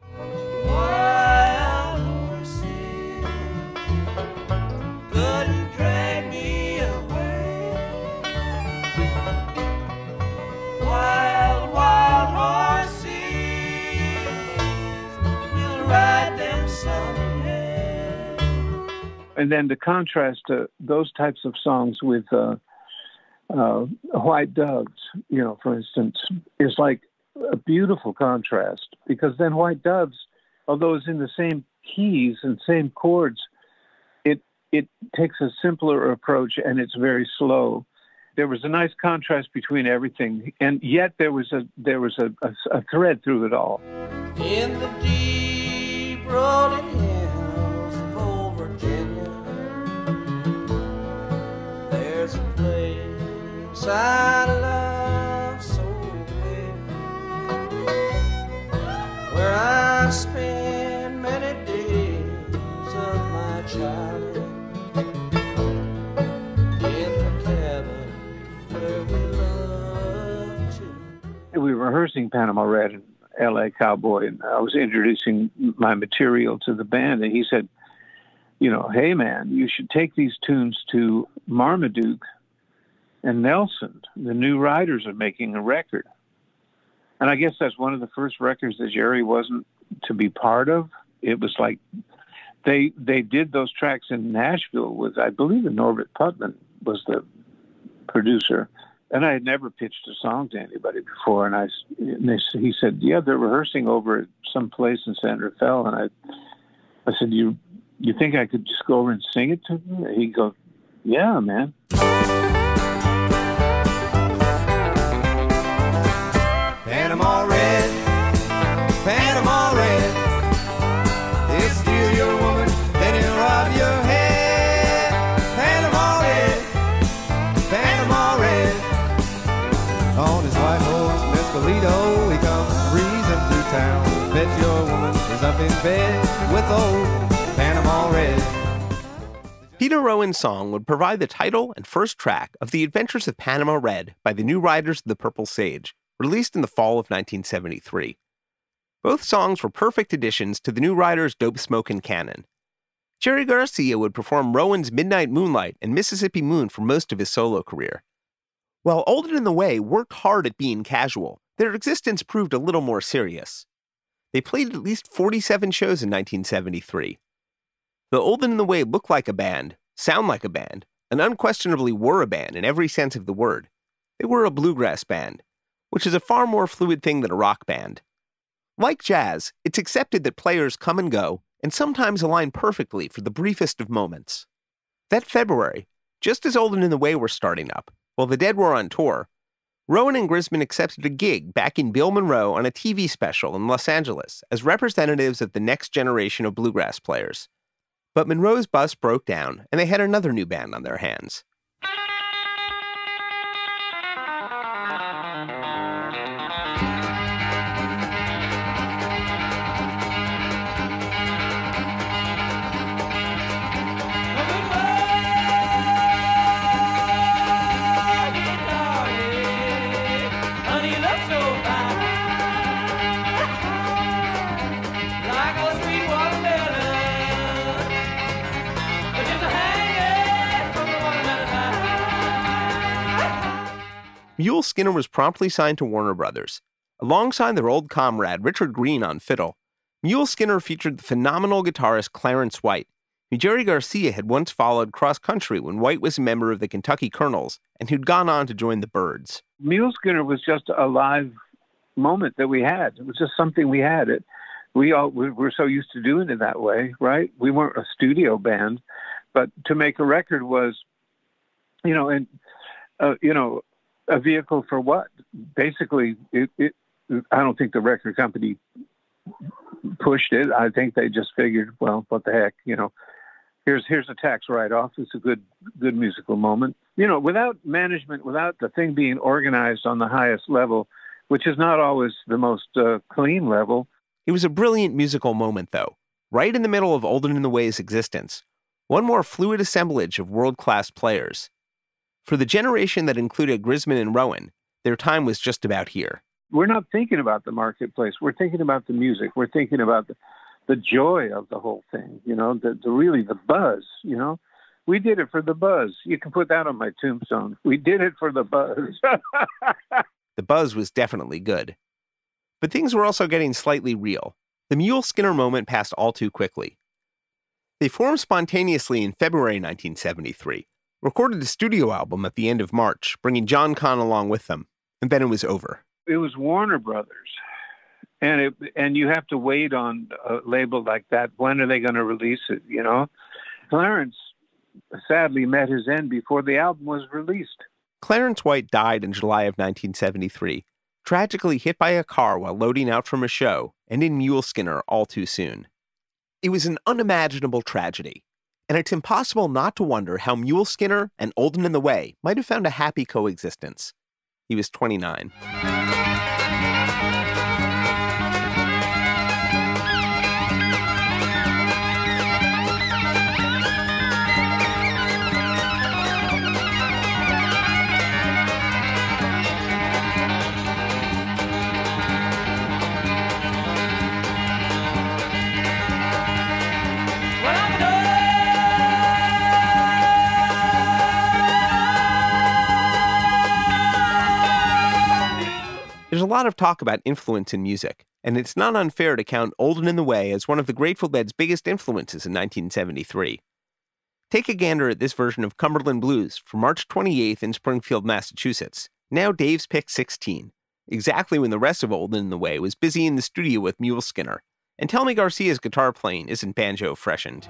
Wild horses couldn't drag me away. and then to contrast those types of songs with White Doves, for instance, is like a beautiful contrast, because then White Doves, although it's in the same keys and same chords, it takes a simpler approach, and it's very slow. There was a nice contrast between everything, and yet there was a thread through it all. In the deep rolling hills of old Virginia, there's a place I love so well, where I spend many days of my childhood. We were rehearsing Panama Red and L.A. Cowboy, and I was introducing my material to the band, and he said, hey, man, you should take these tunes to Marmaduke and Nelson. The New Riders are making a record. And I guess that's one of the first records that Jerry wasn't to be part of. It was like they did those tracks in Nashville with, I believe, Norbert Putman was the producer. And I had never pitched a song to anybody before. And he said, yeah, they're rehearsing over at some place in San Rafael. And I said, you think I could just go over and sing it to them? And he'd go, yeah, man. Panama Red, Panama Red, they'll steal your woman, then they'll rob your head. Panama Red, Panama Red, on his white horse, Mescalito, he comes breezing through town. Bet your woman is up in bed with old Panama Red. Peter Rowan's song would provide the title and first track of The Adventures of Panama Red by the New Riders of the Purple Sage, released in the fall of 1973. Both songs were perfect additions to the New Riders' dope smokin' canon. Jerry Garcia would perform Rowan's Midnight Moonlight and Mississippi Moon for most of his solo career. While Old and in the Way worked hard at being casual, their existence proved a little more serious. They played at least 47 shows in 1973. The Old and in the Way look like a band, sound like a band, and unquestionably were a band in every sense of the word. They were a bluegrass band, which is a far more fluid thing than a rock band. Like jazz, it's accepted that players come and go, and sometimes align perfectly for the briefest of moments. That February, just as Old and in the Way were starting up, while the Dead were on tour, Rowan and Grisman accepted a gig backing Bill Monroe on a TV special in Los Angeles as representatives of the next generation of bluegrass players. But Monroe's bus broke down, and they had another new band on their hands. Mule Skinner was promptly signed to Warner Brothers. Alongside their old comrade Richard Green on fiddle, Mule Skinner featured the phenomenal guitarist Clarence White, who Jerry Garcia had once followed cross-country when White was a member of the Kentucky Colonels and who'd gone on to join the Byrds. Mule Skinner was just a live moment that we had. It was just something we had. We were so used to doing it that way, right? We weren't a studio band, but to make a record was, a vehicle for what? Basically, I don't think the record company pushed it. I think they just figured, well, what the heck, here's a tax write-off. It's a good musical moment. Without management, without the thing being organized on the highest level, which is not always the most clean level. It was a brilliant musical moment, though, right in the middle of Old and in the Way's existence. One more fluid assemblage of world-class players. For the generation that included Grisman and Rowan, their time was just about here. We're not thinking about the marketplace. We're thinking about the music. We're thinking about the joy of the whole thing, the buzz, We did it for the buzz. You can put that on my tombstone. We did it for the buzz. The buzz was definitely good. But things were also getting slightly real. The Mule Skinner moment passed all too quickly. They formed spontaneously in February 1973, recorded a studio album at the end of March, bringing John Cahn along with them, and then it was over. It was Warner Brothers, and you have to wait on a label like that. When are they going to release it, you know? Clarence sadly met his end before the album was released. Clarence White died in July of 1973, tragically hit by a car while loading out from a show, and in Mule Skinner all too soon. It was an unimaginable tragedy, and it's impossible not to wonder how Mule Skinner and Olden in the Way might have found a happy coexistence. He was 29. There's a lot of talk about influence in music, and it's not unfair to count Olden in the Way as one of the Grateful Dead's biggest influences in 1973. Take a gander at this version of Cumberland Blues from March 28th in Springfield, Massachusetts, now Dave's Pick 16, exactly when the rest of Olden in the Way was busy in the studio with Mule Skinner, and tell me Garcia's guitar playing isn't banjo freshened.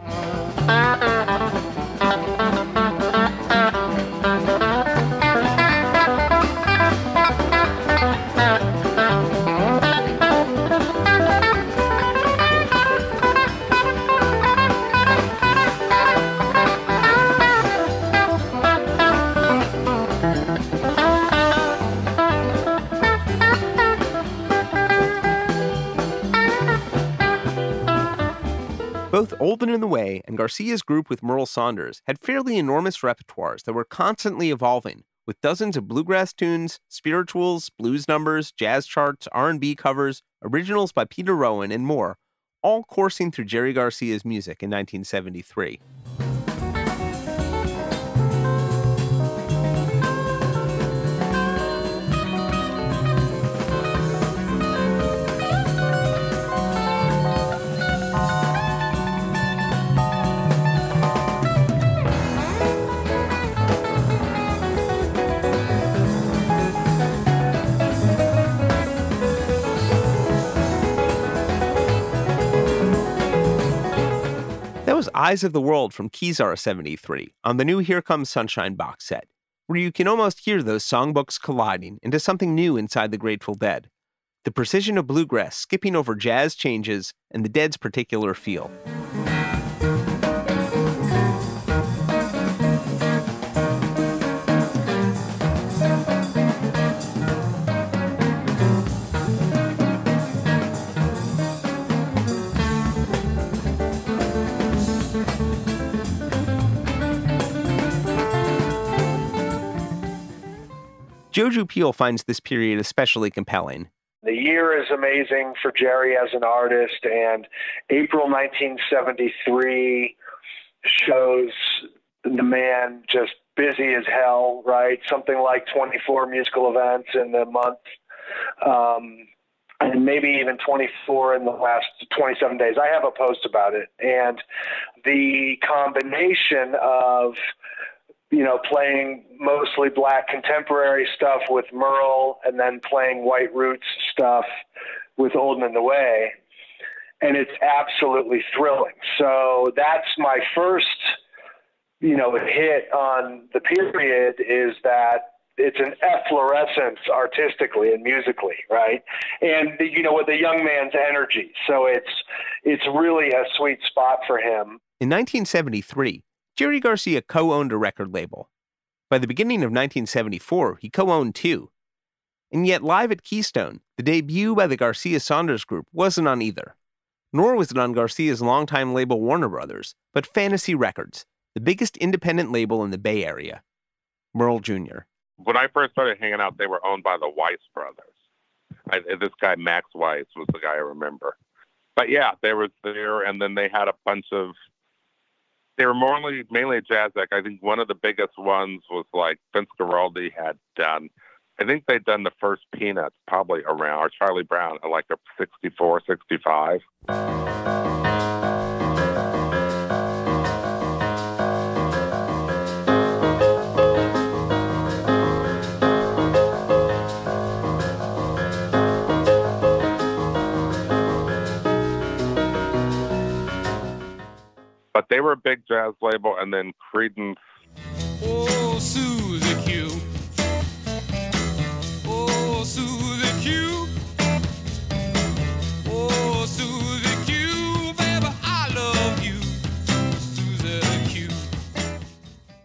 Both Olden in the Way and Garcia's group with Merl Saunders had fairly enormous repertoires that were constantly evolving, with dozens of bluegrass tunes, spirituals, blues numbers, jazz charts, R&B covers, originals by Peter Rowan, and more, all coursing through Jerry Garcia's music in 1973. Eyes of the World from Kezar 73 on the new Here Comes Sunshine box set, where you can almost hear those songbooks colliding into something new inside the Grateful Dead. The precision of bluegrass skipping over jazz changes and the Dead's particular feel. Joe Jupille finds this period especially compelling. The year is amazing for Jerry as an artist, and April 1973 shows the man just busy as hell, right? Something like 24 musical events in the month, and maybe even 24 in the last 27 days. I have a post about it. And the combination of playing mostly black contemporary stuff with Merl and then playing white roots stuff with Olden in the Way. And it's absolutely thrilling. So that's my first, hit on the period, is that it's an efflorescence artistically and musically, right? And, with the young man's energy. So it's really a sweet spot for him. In 1973, Jerry Garcia co-owned a record label. By the beginning of 1974, he co-owned two. And yet Live at Keystone, the debut by the Garcia Saunders Group, wasn't on either. Nor was it on Garcia's longtime label Warner Brothers, but Fantasy Records, the biggest independent label in the Bay Area. Merle Jr. When I first started hanging out, they were owned by the Weiss brothers. This guy, Max Weiss, was the guy I remember. But yeah, they were there, and then they had a bunch of... They were mainly a jazz act. I think one of the biggest ones was like Vince Guaraldi had done. I think they'd done the first Peanuts probably around, or Charlie Brown, at like a 64, 65. Bluegrass label, and then Creedence. Oh, Susie Q. Oh, Susie Q. Oh, Susie Q, baby, I love you. Susie Q.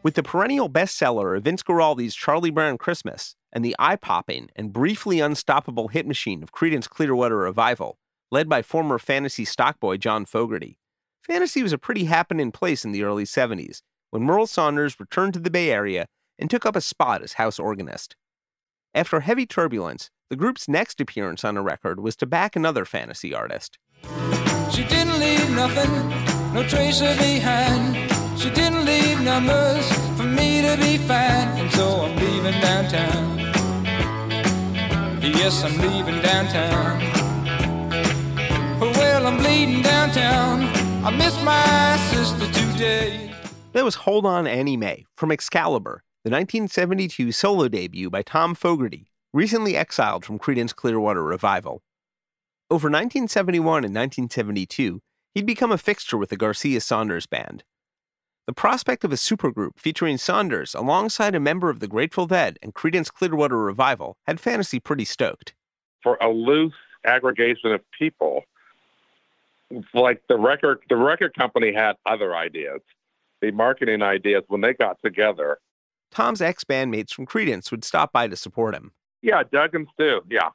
With the perennial bestseller of Vince Guaraldi's Charlie Brown Christmas and the eye-popping and briefly unstoppable hit machine of Creedence Clearwater Revival, led by former Fantasy stockboy John Fogerty, Fantasy was a pretty happening place in the early 70s when Merl Saunders returned to the Bay Area and took up a spot as house organist. After heavy turbulence, the group's next appearance on a record was to back another Fantasy artist. She didn't leave nothing, no tracer behind. She didn't leave numbers for me to be fine. And so I'm leaving downtown. Yes, I'm leaving downtown. Well, I'm bleeding downtown. I miss my sister today. That was Hold On Annie Mae from Excalibur, the 1972 solo debut by Tom Fogerty, recently exiled from Creedence Clearwater Revival. Over 1971 and 1972, he'd become a fixture with the Garcia Saunders Band. The prospect of a supergroup featuring Saunders alongside a member of the Grateful Dead and Creedence Clearwater Revival had Fantasy pretty stoked. For a loose aggregation of people, like the record company had other ideas. The marketing ideas, when they got together. Tom's ex-bandmates from Creedence would stop by to support him. Yeah, Doug and Stu. Yeah.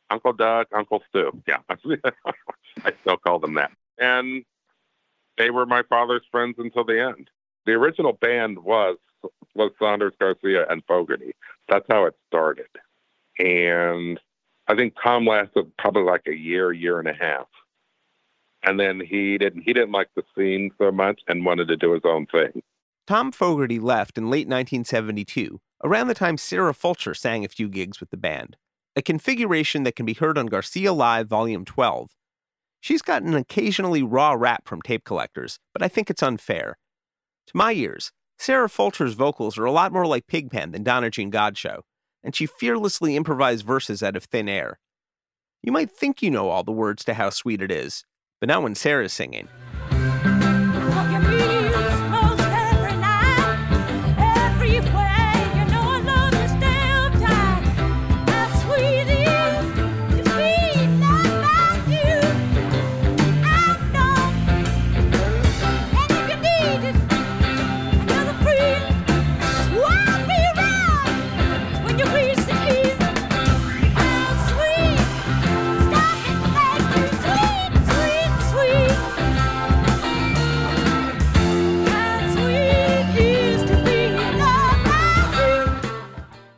Uncle Doug, Uncle Stu. Yeah. I still call them that. And they were my father's friends until the end. The original band was Saunders, Garcia, and Fogerty. That's how it started. And I think Tom lasted probably like a year and a half. And then he didn't like the scene so much and wanted to do his own thing. Tom Fogerty left in late 1972, around the time Sarah Fulcher sang a few gigs with the band, a configuration that can be heard on Garcia Live Volume 12. She's gotten an occasionally raw rap from tape collectors, but I think it's unfair. To my ears, Sarah Fulcher's vocals are a lot more like Pigpen than Donna Jean Godchaux, and she fearlessly improvised verses out of thin air. You might think you know all the words to How Sweet It Is, but not when Sarah's singing.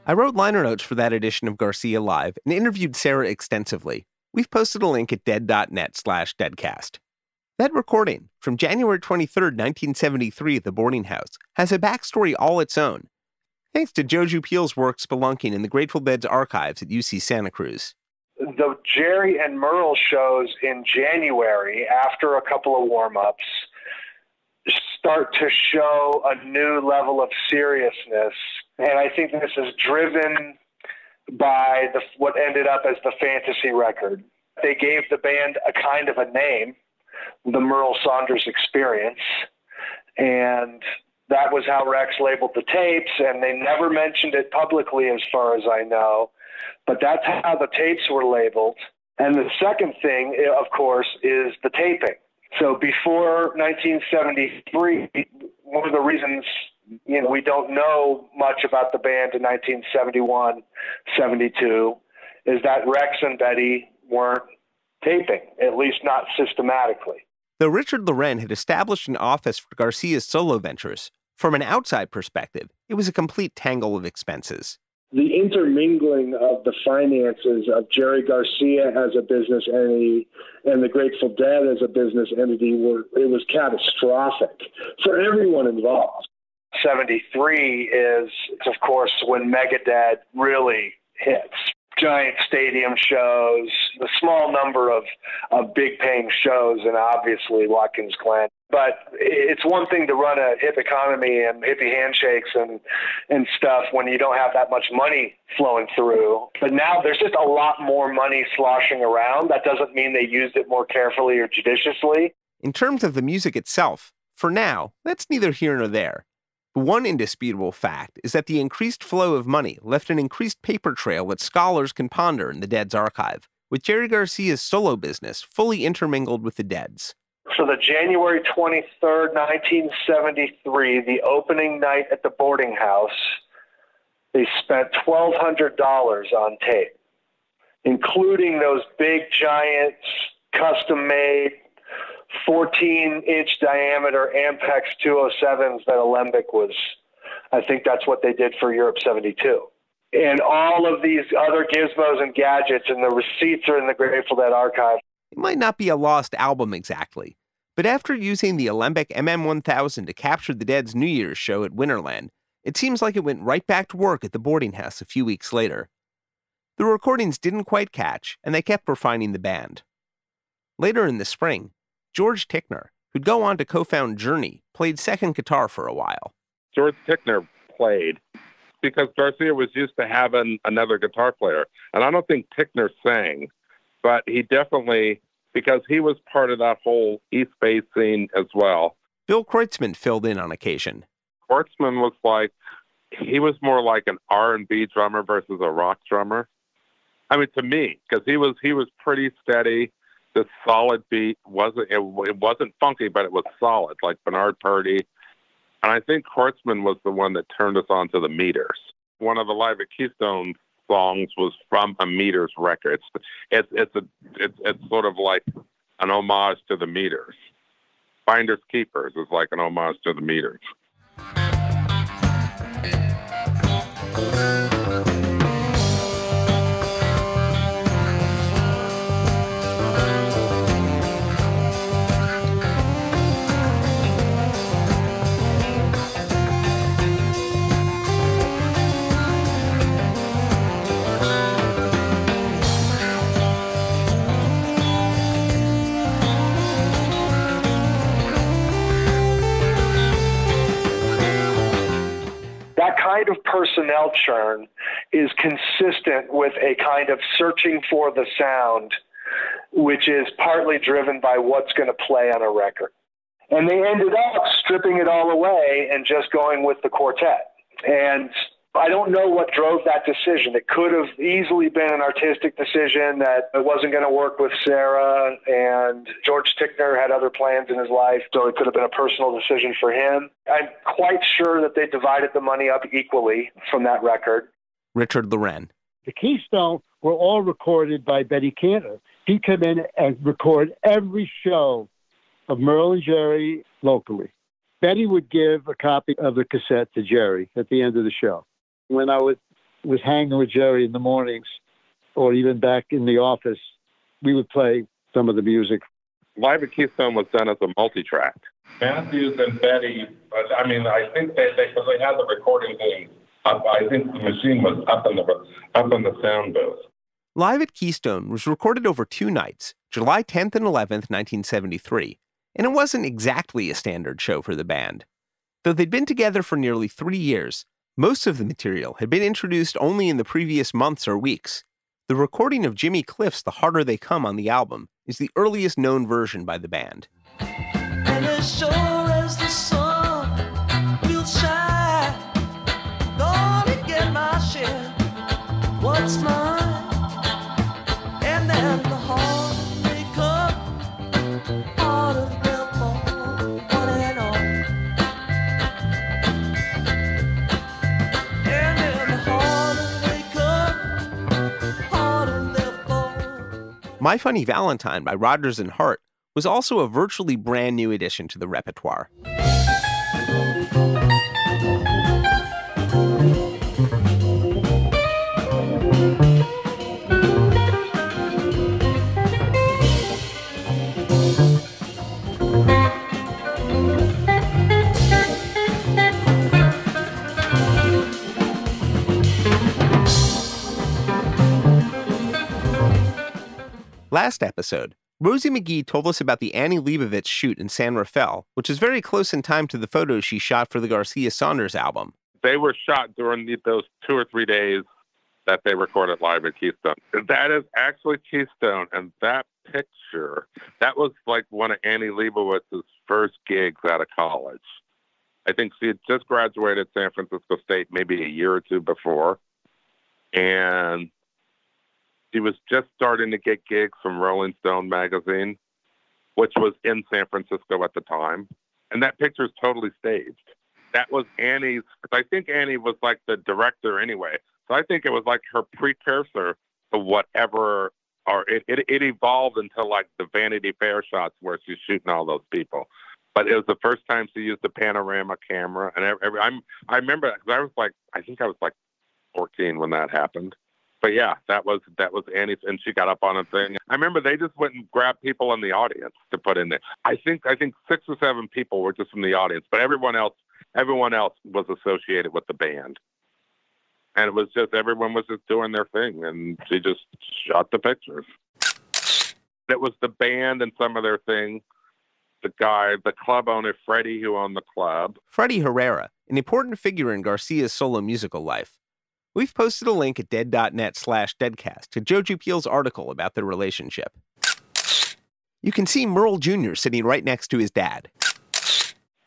I wrote liner notes for that edition of Garcia Live and interviewed Sarah extensively. We've posted a link at dead.net/deadcast. That recording, from January 23, 1973 at the boarding house, has a backstory all its own, thanks to Joe Jupille's work spelunking in the Grateful Dead's archives at UC Santa Cruz. The Jerry and Merl shows in January, after a couple of warm-ups, start to show a new level of seriousness. And I think this is driven by what ended up as the Fantasy record. They gave the band a kind of a name, the Merl Saunders Experience. And that was how Rex labeled the tapes, and they never mentioned it publicly as far as I know. But that's how the tapes were labeled. And the second thing, of course, is the taping. So before 1973, one of the reasons we don't know much about the band in 1971, 72, is that Rex and Betty weren't taping, at least not systematically. Though Richard Loren had established an office for Garcia's solo ventures, from an outside perspective, it was a complete tangle of expenses. The intermingling of the finances of Jerry Garcia as a business entity and the Grateful Dead as a business entity it was catastrophic for everyone involved. 73 is, of course, when Megadeth really hits. Giant stadium shows, the small number of big paying shows, and obviously Watkins Glen. But it's one thing to run a hip economy and hippie handshakes and stuff when you don't have that much money flowing through. But now there's just a lot more money sloshing around. That doesn't mean they used it more carefully or judiciously. In terms of the music itself, for now, that's neither here nor there. But one indisputable fact is that the increased flow of money left an increased paper trail that scholars can ponder in the Dead's archive, with Jerry Garcia's solo business fully intermingled with the Dead's. So the January 23rd, 1973, the opening night at the boarding house, they spent $1,200 on tape, including those big, giant, custom-made, 14-inch diameter Ampex 207s that Alembic was. I think that's what they did for Europe 72. And all of these other gizmos and gadgets, and the receipts are in the Grateful Dead archive. It might not be a lost album exactly, but after using the Alembic MM1000 to capture the Dead's New Year's show at Winterland, it seems like it went right back to work at the boarding house a few weeks later. The recordings didn't quite catch, and they kept refining the band. Later in the spring, George Tickner, who'd go on to co-found Journey, played second guitar for a while. George Tickner played because Garcia was used to having another guitar player. And I don't think Tickner sang, but he definitely, because he was part of that whole East Bay scene as well. Bill Kreutzmann filled in on occasion. Kreutzmann was like, he was more like an R&B drummer versus a rock drummer. I mean, to me, because he was pretty steady. The solid beat it wasn't funky, but it was solid, like Bernard Purdie. And I think Kreutzmann was the one that turned us on to the Meters. One of the Live at Keystone songs was from a Meters record. It's sort of like an homage to the Meters. Finders Keepers is like an homage to the Meters. That kind of personnel churn is consistent with a kind of searching for the sound, which is partly driven by what's going to play on a record. And they ended up stripping it all away and just going with the quartet. And I don't know what drove that decision. It could have easily been an artistic decision that it wasn't going to work with Sarah, and George Tickner had other plans in his life, so it could have been a personal decision for him. I'm quite sure that they divided the money up equally from that record. Richard Loren. The Keystone were all recorded by Betty Cantor. He'd come in and record every show of Merl and Jerry locally. Betty would give a copy of the cassette to Jerry at the end of the show. When I was hanging with Jerry in the mornings, or even back in the office, we would play some of the music. Live at Keystone was done as a multi-track. Matthews and Betty, I mean, I think they had the recording thing up. I think the machine was up in the sound booth. Live at Keystone was recorded over 2 nights, July 10th and 11th, 1973, and it wasn't exactly a standard show for the band. Though they'd been together for nearly 3 years, most of the material had been introduced only in the previous months or weeks. The recording of Jimmy Cliff's The Harder They Come on the album is the earliest known version by the band. And as sure as the sun will shine, gonna get my share, what's mine? And then the harder they come, harder they'll fall, one and all. And then the harder they come, harder they'll fall. My Funny Valentine by Rodgers and Hart was also a virtually brand new addition to the repertoire. Last episode, Rosie McGee told us about the Annie Leibovitz shoot in San Rafael, which is very close in time to the photos she shot for the Garcia Saunders album. They were shot during those 2 or 3 days that they recorded Live at Keystone. That is actually Keystone, and that picture, that was like one of Annie Leibowitz's first gigs out of college. I think she had just graduated San Francisco State maybe a year or two before. And she was just starting to get gigs from Rolling Stone magazine, which was in San Francisco at the time. And that picture is totally staged. That was Annie's, because I think Annie was like the director anyway. So I think it was like her precursor to whatever, or it evolved into like the Vanity Fair shots where she's shooting all those people. But it was the first time she used the panorama camera. And I remember, because I think I was like 14 when that happened. But yeah, that was Annie's, and she got up on a thing. I remember they just went and grabbed people in the audience to put in there. I think 6 or 7 people were just from the audience, but everyone else was associated with the band. And it was just, everyone was just doing their thing, and she just shot the pictures. It was the band and some of their thing. The club owner, Freddie, who owned the club. Freddie Herrera, an important figure in Garcia's solo musical life. We've posted a link at dead.net/deadcast to Joe Jupille's article about their relationship. You can see Merl Jr. sitting right next to his dad.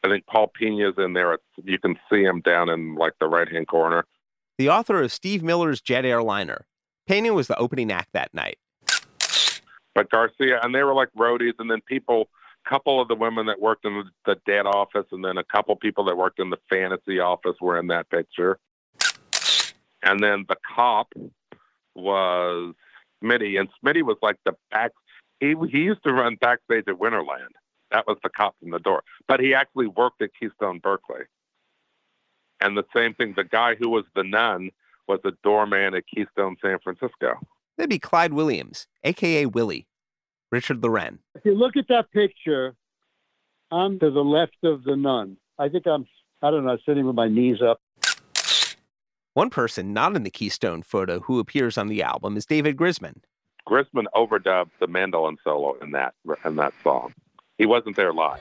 I think Paul Pena's in there. You can see him down in like the right-hand corner. The author of Steve Miller's Jet Airliner. Pena was the opening act that night. But Garcia, and they were like roadies, and then a couple of the women that worked in the Dead office, and then a couple people that worked in the Fantasy office were in that picture. And then the cop was Smitty, and Smitty was like the back. He used to run backstage at Winterland. That was the cop from the door. But he actually worked at Keystone Berkeley. And the same thing, the guy who was the nun was a doorman at Keystone San Francisco. That'd be Clyde Williams, a.k.a. Willie. Richard Loren. If you look at that picture, I'm to the left of the nun. I think I don't know, sitting with my knees up. One person not in the Keystone photo who appears on the album is David Grisman. Grisman overdubbed the mandolin solo in that song. He wasn't there live.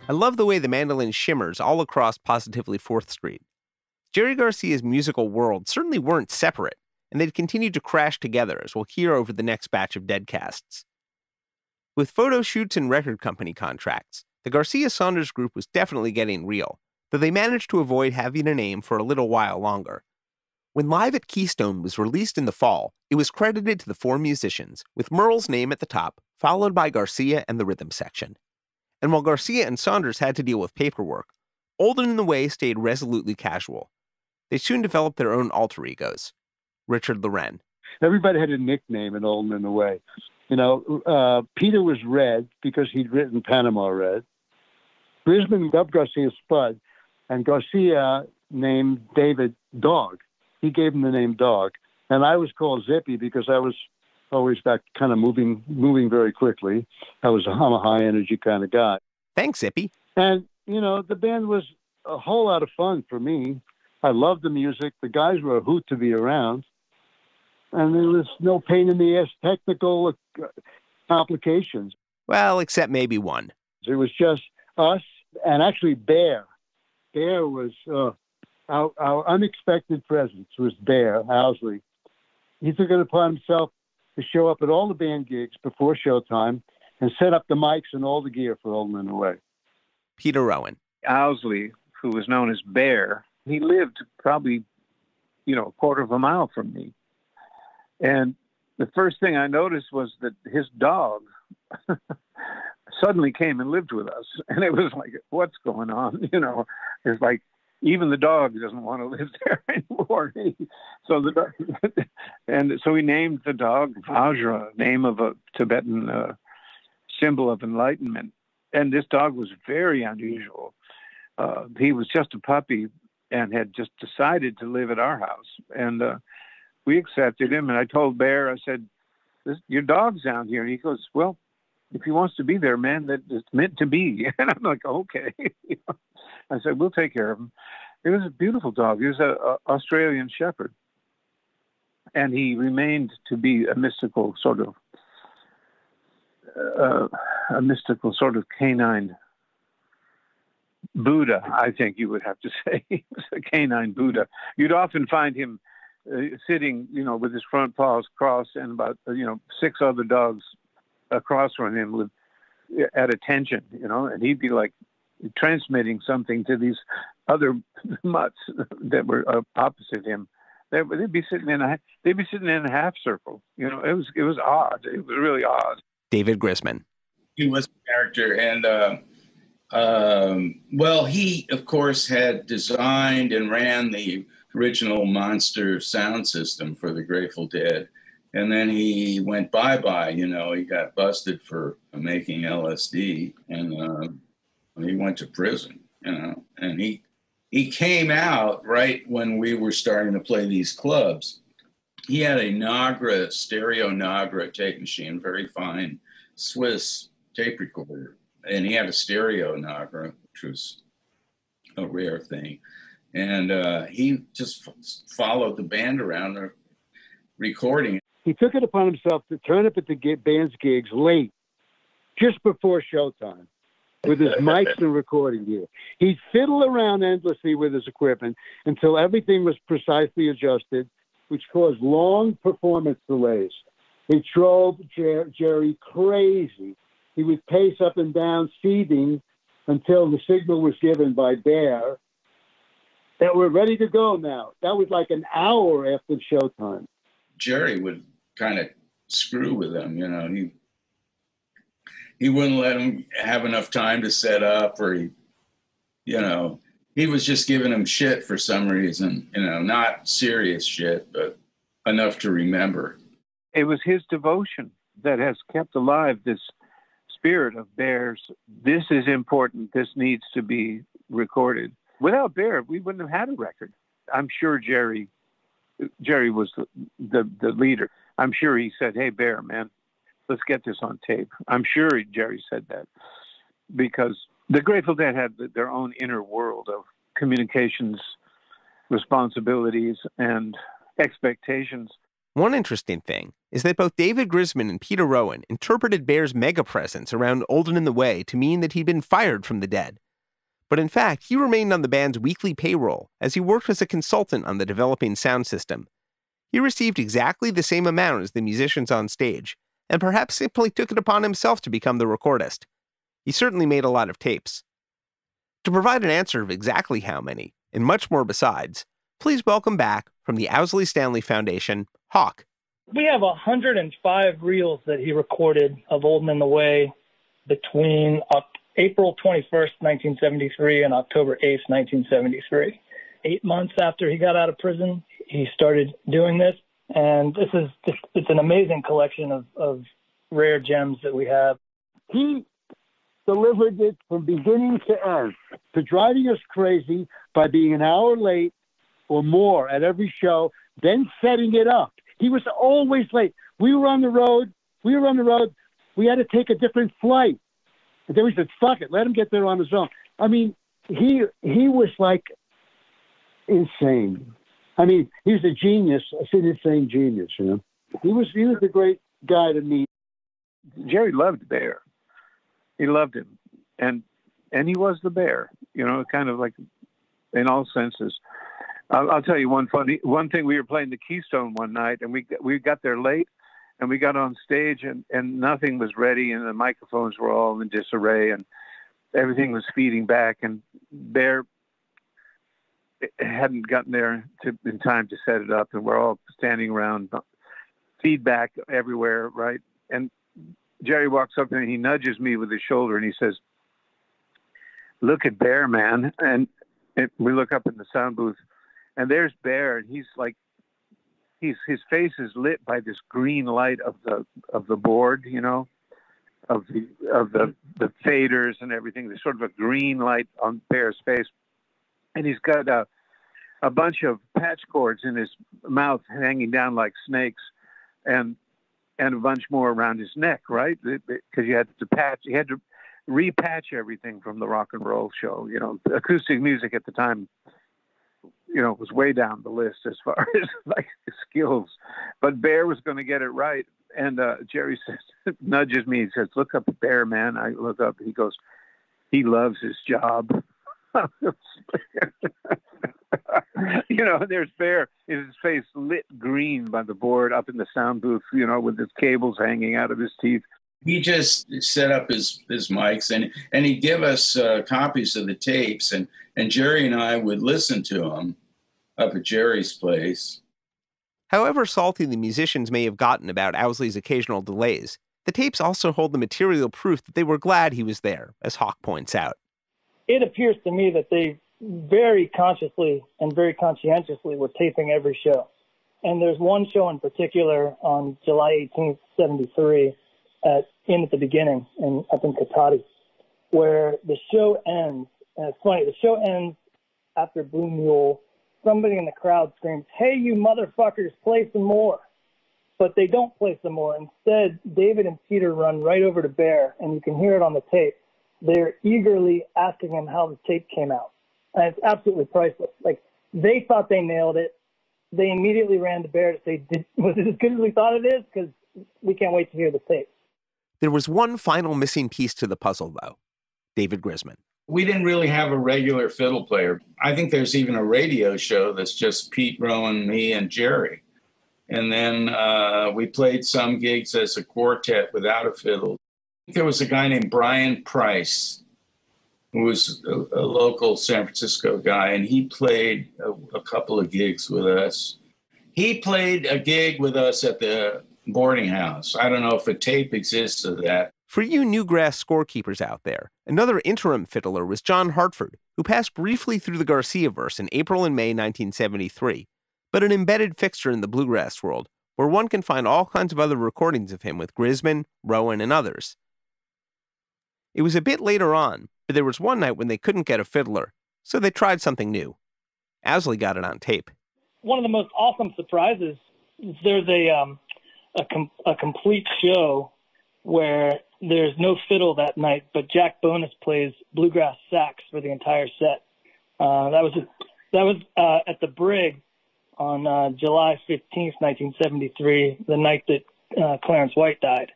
I love the way the mandolin shimmers all across positively 4th Street. Jerry Garcia's musical worlds certainly weren't separate, and they'd continue to crash together, as we'll hear over the next batch of Deadcasts. With photo shoots and record company contracts, the Garcia-Saunders group was definitely getting real, though they managed to avoid having a name for a little while longer. When Live at Keystone was released in the fall, it was credited to the 4 musicians, with Merl's name at the top, followed by Garcia and the rhythm section. And while Garcia and Saunders had to deal with paperwork, Old and the Way stayed resolutely casual. They soon developed their own alter egos. Richard Loren. Everybody had a nickname in Old and the Way. You know, Peter was Red because he'd written Panama Red. Grisman dubbed Garcia Spud, and Garcia named David Dog. He gave him the name Dog. And I was called Zippy because I was always that kind of moving very quickly. I'm a high energy kind of guy. Thanks, Zippy. And, you know, the band was a whole lot of fun for me. I loved the music. The guys were a hoot to be around. And there was no pain in the ass technical complications. Well, except maybe one. It was just us and actually Bear. Bear was our unexpected presence was Bear Owsley. He took it upon himself to show up at all the band gigs before showtime and set up the mics and all the gear for Old and the Way. Peter Rowan. Owsley, who was known as Bear, he lived probably, a quarter of a mile from me. And the first thing I noticed was that his dog suddenly came and lived with us. And it was like, what's going on? It's like, even the dog doesn't want to live there anymore. So he named the dog Vajra, name of a Tibetan symbol of enlightenment. And this dog was very unusual. He was just a puppy and had just decided to live at our house. And we accepted him. And I told Bear, I said, your dog's down here. And he goes, well, if he wants to be there, man, that it's meant to be. And I'm like, okay. I said, we'll take care of him. It was a beautiful dog. He was an Australian Shepherd. And he remained to be a mystical sort of canine Buddha, I think you would have to say. He was a canine Buddha. You'd often find him sitting, with his front paws crossed and about, 6 other dogs across from him at attention, and he'd be like transmitting something to these other mutts that were opposite him. They'd be sitting in a half circle. It was odd. It was really odd. David Grisman. He was a character, and he of course had designed and ran the original Monster sound system for the Grateful Dead, and then he went bye-bye. He got busted for making LSD, and he went to prison. And he came out right when we were starting to play these clubs. He had a Nagra, stereo Nagra tape machine, very fine Swiss tape recorder. And he had a stereo Nagra, which was a rare thing. And he just followed the band around recording. He took it upon himself to turn up at the band's gigs late, just before showtime, with his mics and recording gear. He'd fiddle around endlessly with his equipment until everything was precisely adjusted, which caused long performance delays. It drove Jerry crazy. He would pace up and down, seething, until the signal was given by Bear that we're ready to go now. That was like an hour after showtime. Jerry would kind of screw with him, He wouldn't let him have enough time to set up, or he was just giving him shit for some reason, not serious shit, but enough to remember. It was his devotion that has kept alive this spirit of Bear's. This is important. This needs to be recorded. Without Bear, we wouldn't have had a record. I'm sure Jerry was the leader. I'm sure he said, hey, Bear, man, let's get this on tape. I'm sure Jerry said that, because the Grateful Dead had their own inner world of communications, responsibilities, and expectations. One interesting thing is that both David Grisman and Peter Rowan interpreted Bear's mega presence around Olden in the Way to mean that he'd been fired from the Dead. But in fact, he remained on the band's weekly payroll as he worked as a consultant on the developing sound system. He received exactly the same amount as the musicians on stage, and perhaps simply took it upon himself to become the recordist. He certainly made a lot of tapes. To provide an answer of exactly how many, and much more besides, please welcome back, from the Owsley Stanley Foundation, Hawk. We have 105 reels that he recorded of Olden in the Way between April 21st, 1973 and October 8th, 1973. 8 months after he got out of prison, he started doing this. And it's an amazing collection of rare gems that we have. He delivered it from beginning to end, to driving us crazy by being an hour late or more at every show, then setting it up. He was always late. We were on the road. We had to take a different flight. And then we said, fuck it, let him get there on his own. I mean, he was like insane. I mean, he was a genius. I said insane genius, He was a great guy to meet. Jerry loved Bear. He loved him. And he was the Bear, kind of like in all senses. I'll tell you one thing. We were playing the Keystone one night, and we got there late, and we got on stage, and nothing was ready, and the microphones were all in disarray, and everything was feeding back, and Bear hadn't gotten there in time to set it up, and we're all standing around, feedback everywhere, right? And Jerry walks up and he nudges me with his shoulder, and he says, "Look at Bear, man." And we look up in the sound booth, and there's Bear, and he's like, his face is lit by this green light of the board, of the faders and everything. There's sort of a green light on Bear's face. And he's got a bunch of patch cords in his mouth hanging down like snakes. And and a bunch more around his neck, right? Because you had to repatch everything from the rock and roll show. You know, acoustic music at the time, you know, was way down the list as far as like skills. But Bear was going to get it right. And Jerry says, nudges me. He says, "Look up Bear, man." I look up. He goes, "He loves his job." You know, there's Bear, his face lit green by the board up in the sound booth, you know, with his cables hanging out of his teeth. He just set up his mics and he'd give us copies of the tapes, and Jerry and I would listen to them up at Jerry's place. However salty the musicians may have gotten about Owsley's occasional delays, the tapes also hold the material proof that they were glad he was there, as Hawk points out. It appears to me that they very consciously and very conscientiously were taping every show. And there's one show in particular on July 18th, 73, at the beginning up in Katati, where the show ends. And it's funny, the show ends after Blue Mule. Somebody in the crowd screams, "Hey, you motherfuckers, play some more." But they don't play some more. Instead, David and Peter run right over to Bear, and you can hear it on the tape. They're eagerly asking him how the tape came out. And it's absolutely priceless. Like, they thought they nailed it. They immediately ran to Bear to say, "Was it as good as we thought it is? Because we can't wait to hear the tape." There was one final missing piece to the puzzle, though. David Grisman. We didn't really have a regular fiddle player. I think there's even a radio show that's just Pete, Rowan, me, and Jerry. And then we played some gigs as a quartet without a fiddle. There was a guy named Brian Price, who was a local San Francisco guy, and he played a couple of gigs with us. He played a gig with us at the boarding house. I don't know if a tape exists of that. For you Newgrass scorekeepers out there, another interim fiddler was John Hartford, who passed briefly through the Garcia verse in April and May 1973, but an embedded fixture in the bluegrass world, where one can find all kinds of other recordings of him with Grisman, Rowan, and others. It was a bit later on, but there was one night when they couldn't get a fiddler, so they tried something new. Owsley got it on tape. One of the most awesome surprises is there's a complete show where there's no fiddle that night, but Jack Bonus plays bluegrass sax for the entire set. That was at the Brig on July 15th, 1973, the night that Clarence White died.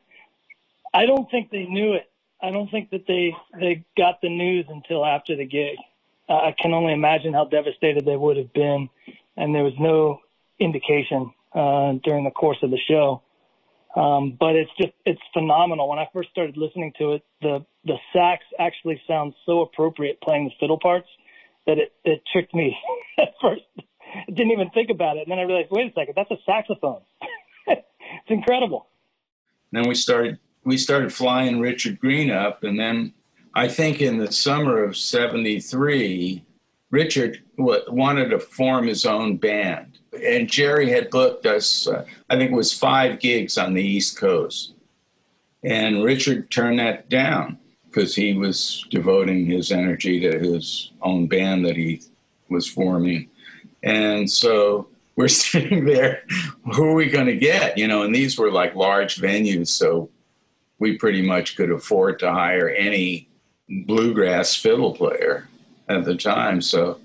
I don't think they knew it. I don't think that they got the news until after the gig. I can only imagine how devastated they would have been, and there was no indication during the course of the show. But it's phenomenal. When I first started listening to it, the sax actually sounds so appropriate playing the fiddle parts that it tricked me at first. I didn't even think about it. And then I realized, wait a second, that's a saxophone. It's incredible. Then we started flying Richard Green up, and then I think in the summer of 73, Richard wanted to form his own band. And Jerry had booked us, I think it was 5 gigs on the East Coast. And Richard turned that down because he was devoting his energy to his own band that he was forming. And so we're sitting there, who are we going to get? You know, and these were like large venues, so we pretty much could afford to hire any bluegrass fiddle player at the time. So,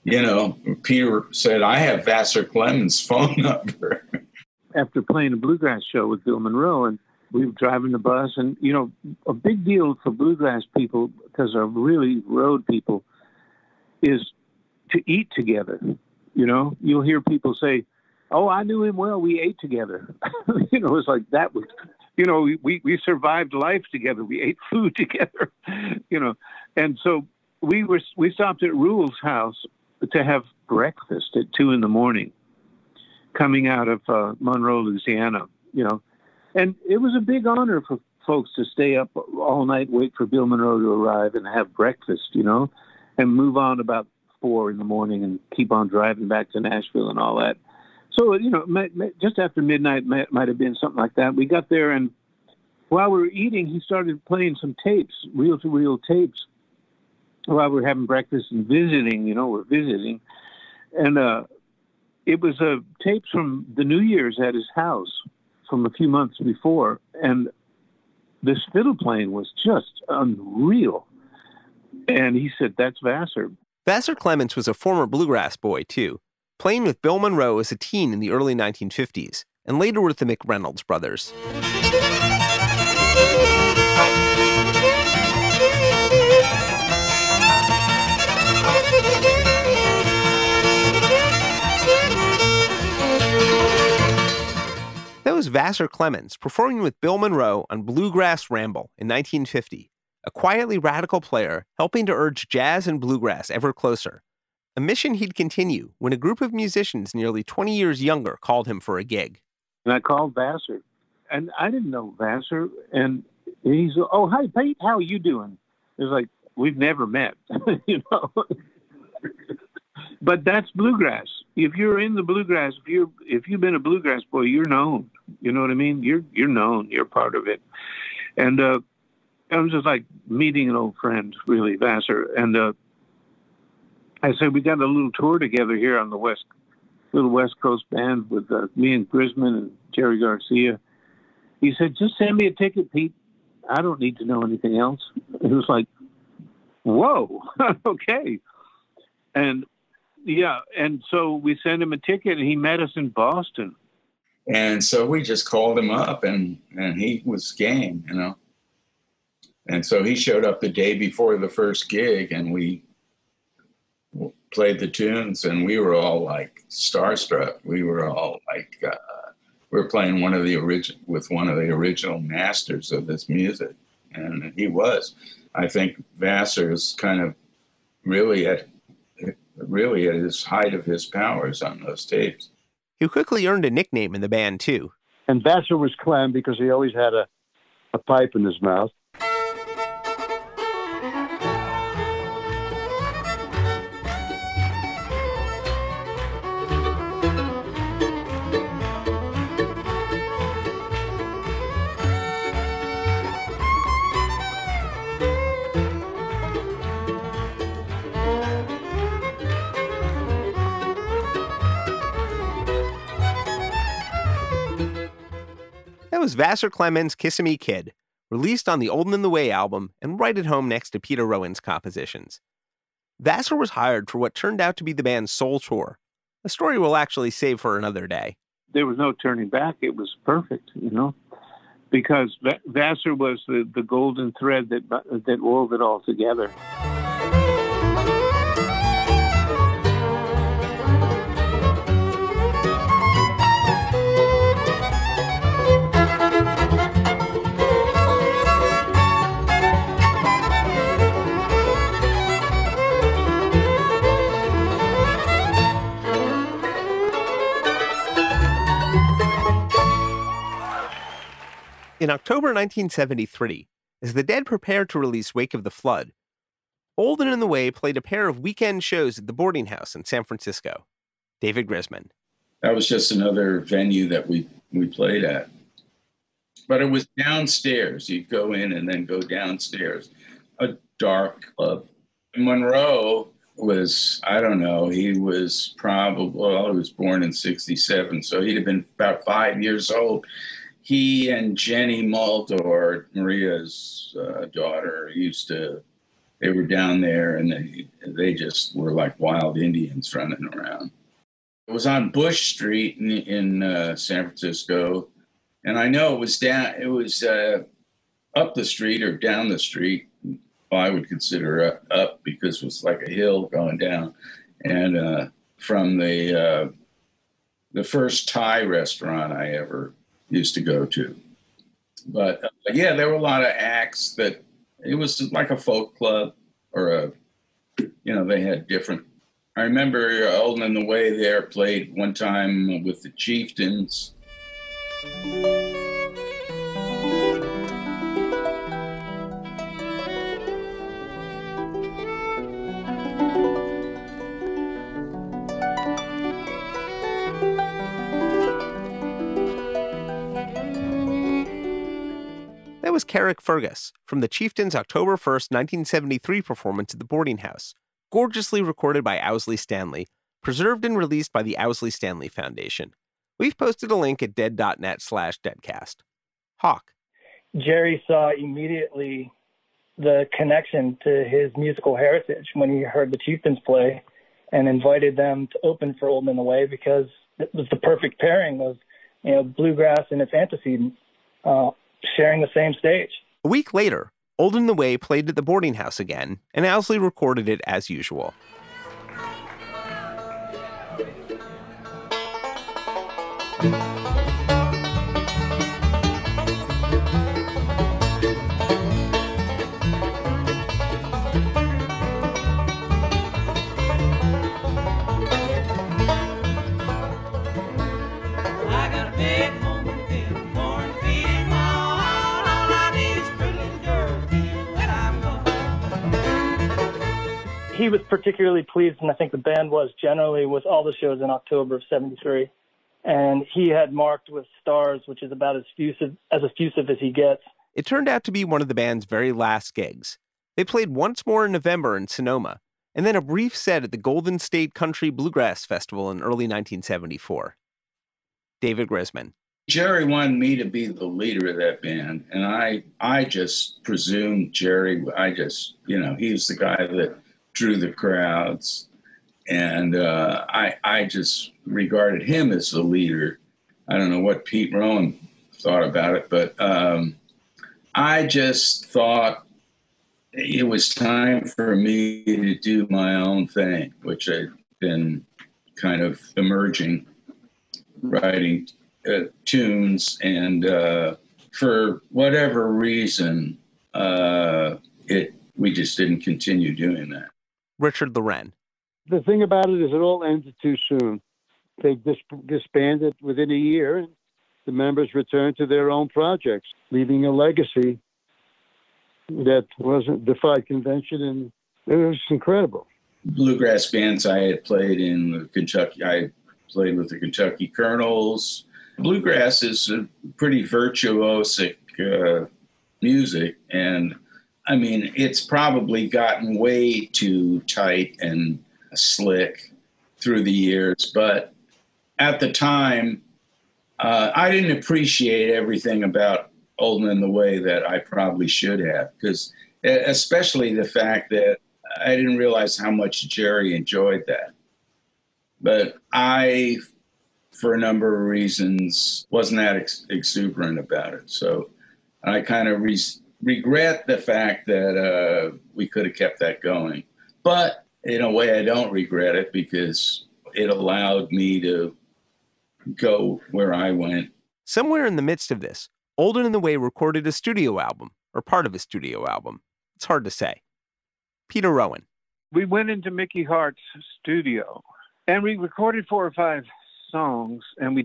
you know, Peter said, "I have Vassar Clemens' phone number." After playing a bluegrass show with Bill Monroe, and we were driving the bus, and, you know, a big deal for bluegrass people, because they're really road people, is to eat together. You know, you'll hear people say, "Oh, I knew him well. We ate together." You know, it's like that was, you know, we survived life together. We ate food together, you know. And so we stopped at Rule's house to have breakfast at 2 a.m, coming out of Monroe, Louisiana, you know. And it was a big honor for folks to stay up all night, wait for Bill Monroe to arrive and have breakfast, you know, and move on about 4 a.m. and keep on driving back to Nashville and all that. So, you know, just after midnight might have been something like that. We got there, and while we were eating, he started playing some tapes, reel-to-reel tapes, while we were having breakfast and visiting, you know, we're visiting. And it was tapes from the New Year's at his house from a few months before, and this fiddle playing was just unreal. And he said, "That's Vassar." Vassar Clements was a former bluegrass boy, too, playing with Bill Monroe as a teen in the early 1950s, and later with the McReynolds brothers. That was Vassar Clements performing with Bill Monroe on Bluegrass Ramble in 1950, a quietly radical player helping to urge jazz and bluegrass ever closer, a mission he'd continue when a group of musicians nearly 20 years younger called him for a gig. And I called Vassar, and I didn't know Vassar, and he's, "Oh, hi, Pete, how are you doing?" It's like, we've never met, you know. But that's bluegrass. If you're in the bluegrass, if you've been a bluegrass boy, you're known. You know what I mean? You're known. You're part of it. And I was just like meeting an old friend, really, Vassar. And I said, we got a little tour together here on the little West Coast band with me and Grisman and Jerry Garcia. He said, "Just send me a ticket, Pete. I don't need to know anything else." It was like, whoa, okay. And yeah, and so we sent him a ticket, and he met us in Boston. And so we just called him up, and he was game, you know. And so he showed up the day before the first gig, and we played the tunes, and we were all like starstruck. We were all like, we were playing with one of the original masters of this music, and he was. I think Vassar is kind of really at his height of his powers on those tapes. He quickly earned a nickname in the band, too. And Vassar was Clem because he always had a pipe in his mouth. That was Vassar Clements' Kissimmee Kid, released on the Olden in the Way album and right at home next to Peter Rowan's compositions. Vassar was hired for what turned out to be the band's sole tour, a story we'll actually save for another day. There was no turning back. It was perfect, you know, because Vassar was the golden thread that wove it all together. In October 1973, as the Dead prepared to release Wake of the Flood, Olden in the Way played a pair of weekend shows at the boarding house in San Francisco. David Grisman. That was just another venue that we played at. But it was downstairs. You'd go in and then go downstairs. A dark club. Monroe was, I don't know, he was probably, well, he was born in 1967, so he'd have been about 5 years old. He and Jenny Muldor, Maria's daughter, they were down there, and they just were like wild Indians running around. It was on Bush Street in San Francisco, and I know it was up the street or down the street. Well, I would consider up because it was like a hill going down, and from the first Thai restaurant I ever used to go to. But yeah, there were a lot of acts that it was like a folk club or they had different. I remember Olden in the Way there played one time with the Chieftains. That was Carrick Fergus from the Chieftains' October 1st, 1973 performance at the boarding house, gorgeously recorded by Owsley Stanley, preserved and released by the Owsley Stanley Foundation. We've posted a link at dead.net/deadcast. Hawk. Jerry saw immediately the connection to his musical heritage when he heard the Chieftains play and invited them to open for Old Man the Way because it was the perfect pairing of, bluegrass and its antecedent sharing the same stage. A week later, Old and the Way played at the boarding house again, and Owsley recorded it as usual. He was particularly pleased, and I think the band was generally, with all the shows in October of '73. And he had marked with stars, which is about as effusive as he gets. It turned out to be one of the band's very last gigs. They played once more in November in Sonoma, and then a brief set at the Golden State Country Bluegrass Festival in early 1974. David Grisman. Jerry wanted me to be the leader of that band, and I just presumed Jerry, he was the guy that drew the crowds, and I just regarded him as the leader. I don't know what Pete Rowan thought about it, but I just thought it was time for me to do my own thing, which I'd been kind of emerging, writing tunes, and for whatever reason, we just didn't continue doing that. Richard Loren. The thing about it is it all ended too soon. They disbanded within a year, and the members returned to their own projects, leaving a legacy that wasn't defied convention, and it was incredible. Bluegrass bands I had played in Kentucky. I played with the Kentucky Colonels. Bluegrass is a pretty virtuosic music, and I mean, it's probably gotten way too tight and slick through the years, but at the time, I didn't appreciate everything about Old Man the Way that I probably should have, because especially the fact that I didn't realize how much Jerry enjoyed that. But I, for a number of reasons, wasn't that exuberant about it. So I kind of regret the fact that we could have kept that going. But in a way, I don't regret it because it allowed me to go where I went. Somewhere in the midst of this, Old and the Way recorded a studio album, or part of a studio album. It's hard to say. Peter Rowan. We went into Mickey Hart's studio, and we recorded 4 or 5 songs, and they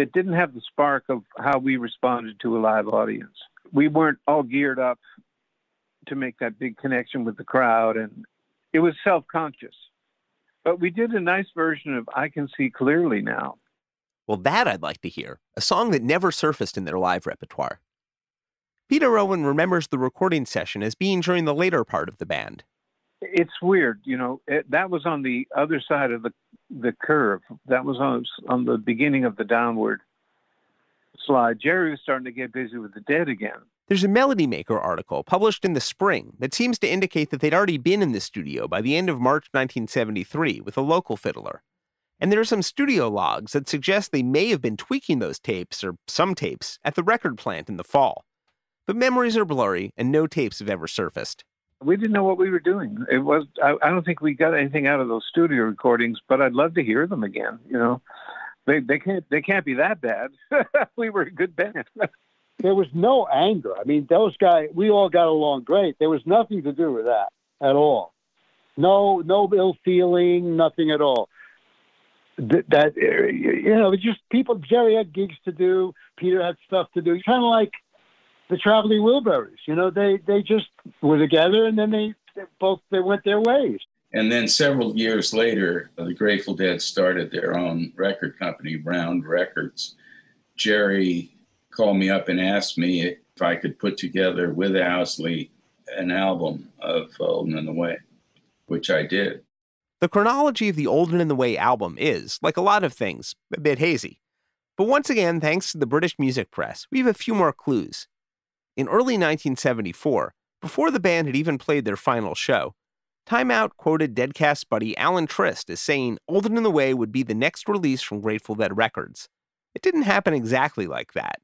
didn't have the spark of how we responded to a live audience. We weren't all geared up to make that big connection with the crowd, and it was self-conscious. But we did a nice version of I Can See Clearly Now. Well, that I'd like to hear, a song that never surfaced in their live repertoire. Peter Rowan remembers the recording session as being during the later part of the band. It's weird, that was on the other side of the curve. That was on the beginning of the downward slide. Jerry was starting to get busy with the Dead again. There's a Melody Maker article published in the spring that seems to indicate that they'd already been in the studio by the end of March 1973 with a local fiddler. And there are some studio logs that suggest they may have been tweaking those tapes, or some tapes, at the record plant in the fall. But memories are blurry, and no tapes have ever surfaced. We didn't know what we were doing. I don't think we got anything out of those studio recordings, but I'd love to hear them again. They can't be that bad. We were a good band. There was no anger. I mean, those guys, we all got along great. There was nothing to do with that at all. No ill feeling, nothing at all. Just people. Jerry had gigs to do. Peter had stuff to do. Kind of like the Traveling Wilburys. They just were together, and then they went their ways. And then several years later, the Grateful Dead started their own record company, Round Records. Jerry called me up and asked me if I could put together with Owsley an album of Old and the Way, which I did. The chronology of the Old and the Way album is, like a lot of things, a bit hazy. But once again, thanks to the British music press, we have a few more clues. In early 1974, before the band had even played their final show, Time Out quoted Deadcast buddy Alan Trist as saying Olden in the Way would be the next release from Grateful Dead Records. It didn't happen exactly like that.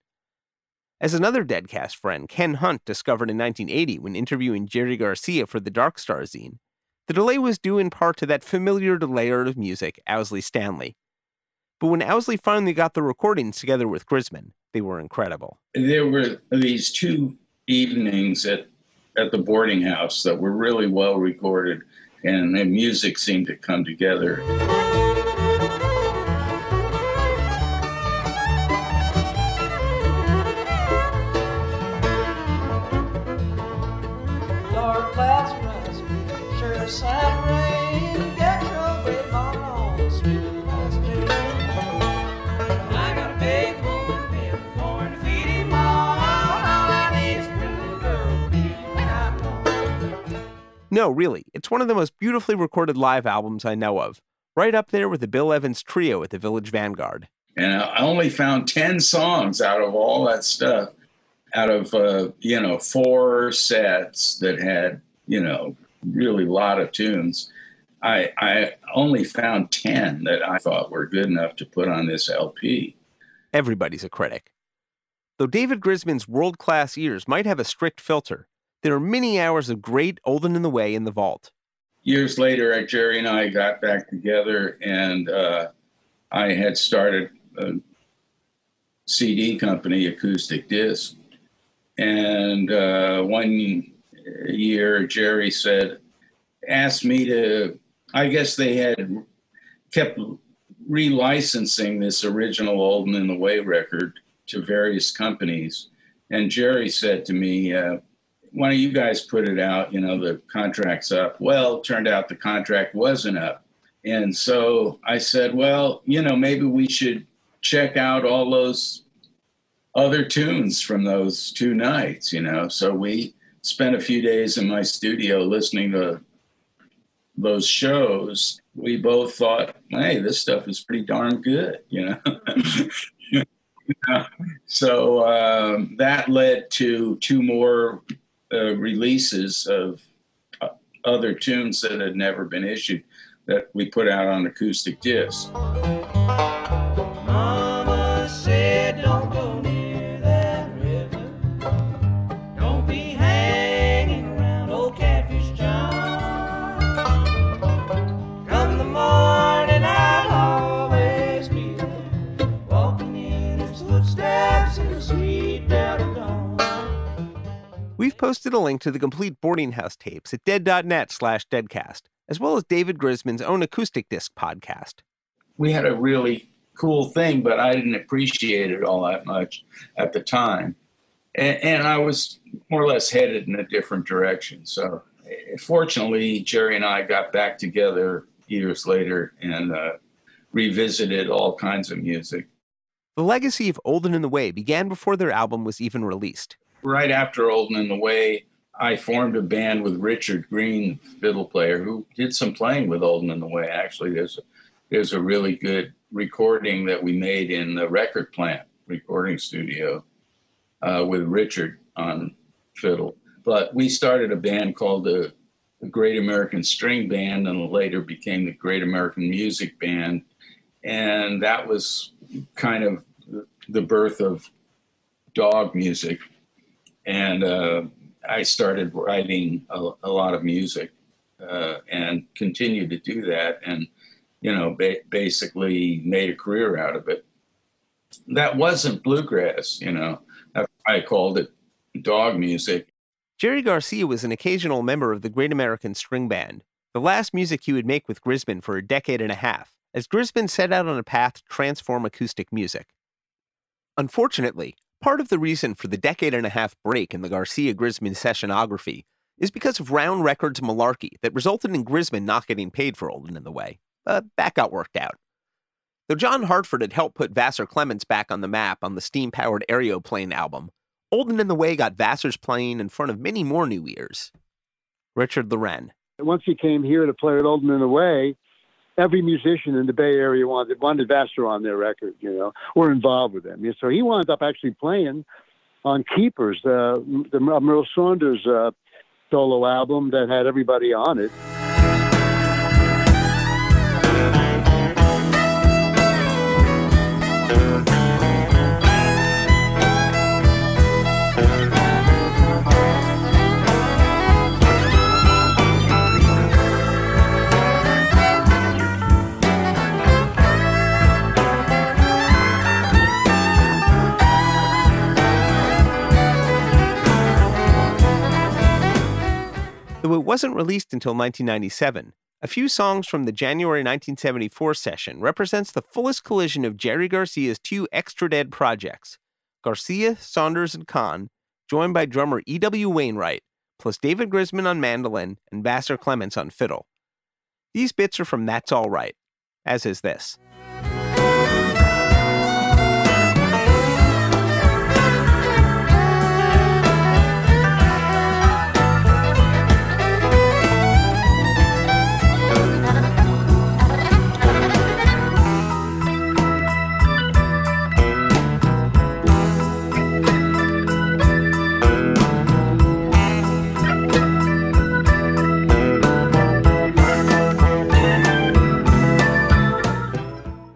As another Deadcast friend, Ken Hunt, discovered in 1980 when interviewing Jerry Garcia for the Dark Star zine, the delay was due in part to that familiar delayer of music, Owsley Stanley. But when Owsley finally got the recordings together with Grisman, they were incredible. There were these 2 evenings at the boarding house that were really well recorded, and the music seemed to come together. Dark clouds rising, sure side rain, retrograde Marlon, sweet last June. I got a big woman been born to feed him all I need is a pretty little girl feeding me. No, really, it's one of the most beautifully recorded live albums I know of, right up there with the Bill Evans Trio at the Village Vanguard. And I only found 10 songs out of all that stuff, out of, 4 sets that had, really a lot of tunes. I only found 10 that I thought were good enough to put on this LP. Everybody's a critic. Though David Grisman's world-class ears might have a strict filter, there are many hours of great Olden in the Way in the vault. Years later, Jerry and I got back together, and I had started a CD company, Acoustic Disc. And one year, Jerry asked me to, I guess they had kept relicensing this original Olden in the Way record to various companies. And Jerry said to me, why don't you guys put it out? The contract's up. Well, it turned out the contract wasn't up. And so I said, well, maybe we should check out all those other tunes from those 2 nights, So we spent a few days in my studio listening to those shows. We both thought, hey, this stuff is pretty darn good, So that led to 2 more releases of other tunes that had never been issued that we put out on acoustic disc. Mama said, don't go near that river. Don't be hanging around old Catfish John. Come the morning, I'll always be there, walking in his footsteps in the sweet dead of dawn. We've posted a link to the complete boarding house tapes at dead.net/deadcast, as well as David Grisman's own acoustic disc podcast. We had a really cool thing, but I didn't appreciate it all that much at the time. And I was more or less headed in a different direction. So fortunately, Jerry and I got back together years later and revisited all kinds of music. The legacy of Olden in the Way began before their album was even released. Right after Olden in the Way, I formed a band with Richard Green, fiddle player, who did some playing with Olden in the Way. Actually, there's a really good recording that we made in the Record Plant recording studio with Richard on fiddle. But we started a band called the Great American String Band, and later became the Great American Music Band. And that was kind of the birth of dog music. And I started writing a lot of music and continued to do that, and basically made a career out of it. That wasn't bluegrass, That's why I called it dog music. Jerry Garcia was an occasional member of the Great American String Band, the last music he would make with Grisman for a decade and a half, as Grisman set out on a path to transform acoustic music. Unfortunately, part of the reason for the decade-and-a-half break in the Garcia-Grisman sessionography is because of Round Records malarkey that resulted in Grisman not getting paid for Olden in the Way. But that got worked out. Though John Hartford had helped put Vassar Clements back on the map on the steam-powered Aeroplane album, Olden in the Way got Vassar's playing in front of many more new ears. Richard Loren. Once he came here to play with Olden in the Way, every musician in the Bay Area wanted Vassar on their record, or involved with them. So he wound up actually playing on Keepers, the Merl Saunders solo album that had everybody on it. Though it wasn't released until 1997, a few songs from the January 1974 session represents the fullest collision of Jerry Garcia's two extra dead projects, Garcia, Saunders, and Kahn, joined by drummer E.W. Wainwright, plus David Grisman on mandolin and Vassar Clements on fiddle. These bits are from That's All Right, as is this.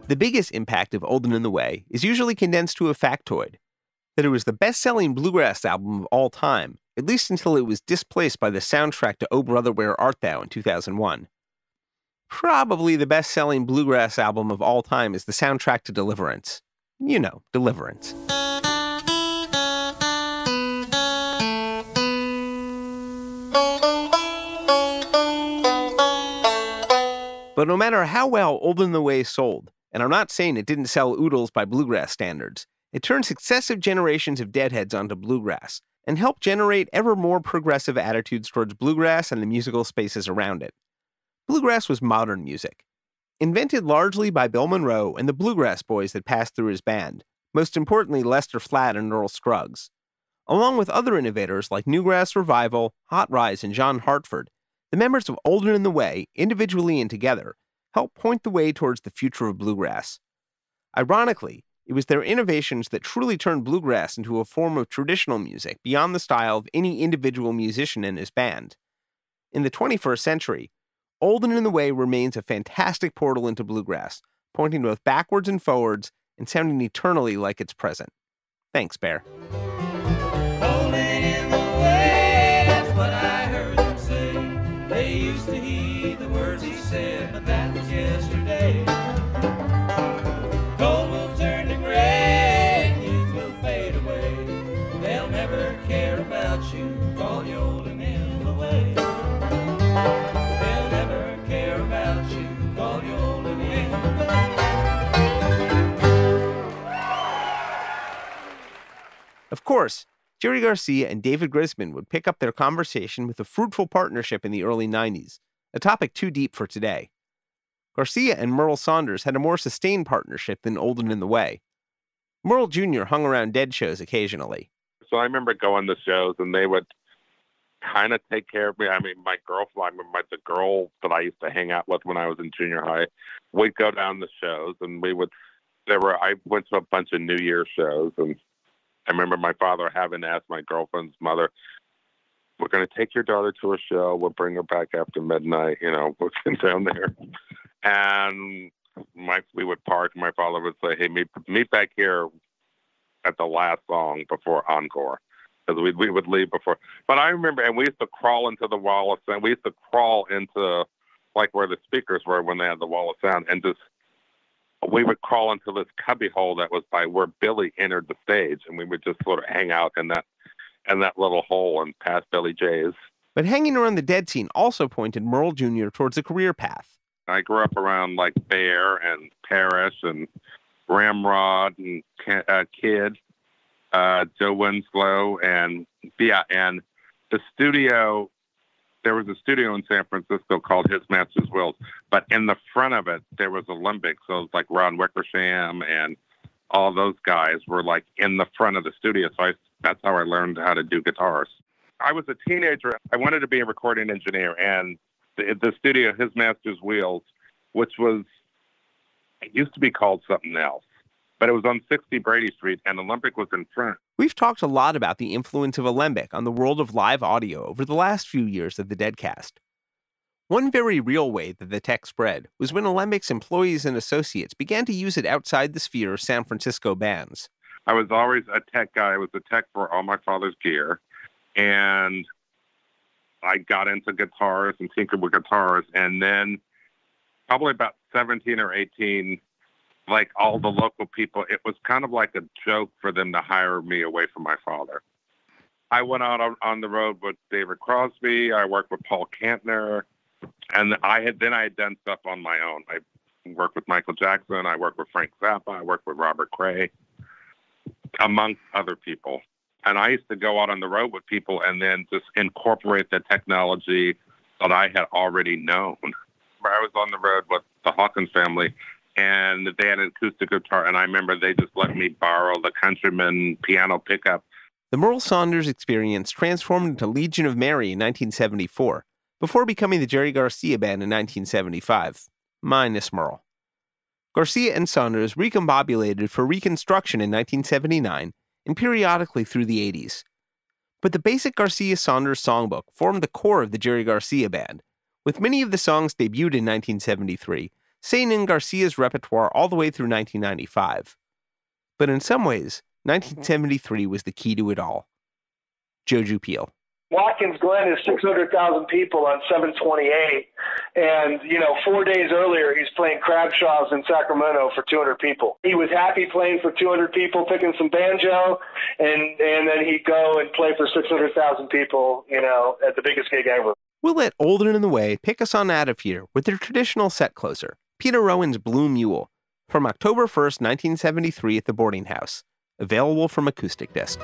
The biggest impact of Old and in the Way is usually condensed to a factoid, that it was the best-selling bluegrass album of all time, at least until it was displaced by the soundtrack to Oh Brother Where Art Thou in 2001. Probably the best-selling bluegrass album of all time is the soundtrack to Deliverance. You know, Deliverance. But no matter how well Old and in the Way sold, and I'm not saying it didn't sell oodles by bluegrass standards, it turned successive generations of deadheads onto bluegrass, and helped generate ever more progressive attitudes towards bluegrass and the musical spaces around it. Bluegrass was modern music, invented largely by Bill Monroe and the bluegrass boys that passed through his band, most importantly Lester Flatt and Earl Scruggs. Along with other innovators like Newgrass Revival, Hot Rise, and John Hartford, the members of Old and in the Way, individually and together, helped point the way towards the future of bluegrass. Ironically, it was their innovations that truly turned bluegrass into a form of traditional music beyond the style of any individual musician in his band. In the 21st century, Old and in the Way remains a fantastic portal into bluegrass, pointing both backwards and forwards and sounding eternally like its present. Thanks, Bear. Old and in the way, that's what I heard them say. They used to heed the words he said, but that was yesterday. Gold will turn to gray, and youth will fade away. They'll never care about you, call you old and in the way. They'll never care about you, call you old and in the way. Of course, Jerry Garcia and David Grisman would pick up their conversation with a fruitful partnership in the early 90s, a topic too deep for today. Garcia and Merl Saunders had a more sustained partnership than Old and in the Way. Merl Jr. hung around Dead shows occasionally. So I remember going to shows, and they would kind of take care of me. I mean, my girlfriend, the girl that I used to hang out with when I was in junior high, we'd go down to shows, and I went to a bunch of New Year's shows, and I remember my father having asked my girlfriend's mother, "We're going to take your daughter to a show. We'll bring her back after midnight. We'll sit down there." And we would park, and my father would say, "Hey, meet back here at the last song before encore," because we would leave before. But I remember, and we used to crawl into the wall of sound. We used to crawl into like where the speakers were when they had the wall of sound, and we would crawl into this cubby hole that was by where Billy entered the stage, and we would just sort of hang out in that little hole and pass Billy J's. But hanging around the Dead scene also pointed Merl Jr. towards a career path. I grew up around like Bear and Parrish and Ramrod and Kid, Joe Winslow, and the studio. There was a studio in San Francisco called His Master's Wills, but in the front of it there was a limbic, so it was like Ron Wickersham and all those guys were like in the front of the studio. So that's how I learned how to do guitars. I was a teenager. I wanted to be a recording engineer, and the studio, His Master's Wheels, which was, it used to be called something else, but it was on 60 Brady Street, and Olympic was in front. We've talked a lot about the influence of Alembic on the world of live audio over the last few years of the Deadcast. One very real way that the tech spread was when Alembic's employees and associates began to use it outside the sphere of San Francisco bands. I was always a tech guy. I was a tech for all my father's gear, and I got into guitars and tinkered with guitars, and then probably about 17 or 18, like all the local people, it was kind of like a joke for them to hire me away from my father. I went out on the road with David Crosby. I worked with Paul Kantner, and I had done stuff on my own. I worked with Michael Jackson. I worked with Frank Zappa. I worked with Robert Cray, amongst other people. And I used to go out on the road with people and then just incorporate the technology that I had already known. I was on the road with the Hawkins family, and they had an acoustic guitar, and I remember they just let me borrow the Countryman piano pickup. The Merl Saunders experience transformed into Legion of Mary in 1974, before becoming the Jerry Garcia Band in 1975, minus Merl. Garcia and Saunders recombobulated for Reconstruction in 1979 and periodically through the 80s. But the basic Garcia-Saunders songbook formed the core of the Jerry Garcia Band, with many of the songs debuted in 1973, staying in Garcia's repertoire all the way through 1995. But in some ways, 1973 was the key to it all. Joe Jupille. Watkins Glen is 600,000 people on 728, and 4 days earlier he's playing Crabshaw's in Sacramento for 200 people. He was happy playing for 200 people, picking some banjo, and then he'd go and play for 600,000 people, at the biggest gig ever. We'll let Olden and the Way pick us on out of here with their traditional set closer, Peter Rowan's Blue Mule, from October 1st, 1973 at the boarding house, available from Acoustic Disc.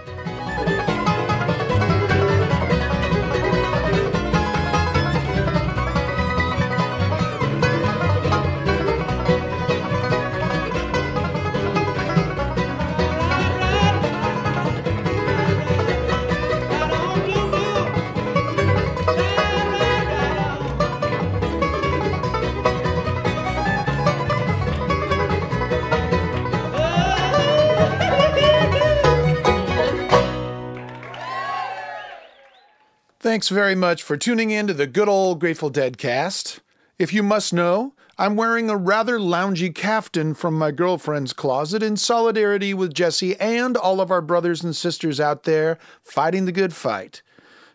Thanks very much for tuning in to the good old Grateful Dead cast. If you must know, I'm wearing a rather loungy caftan from my girlfriend's closet in solidarity with Jesse and all of our brothers and sisters out there fighting the good fight.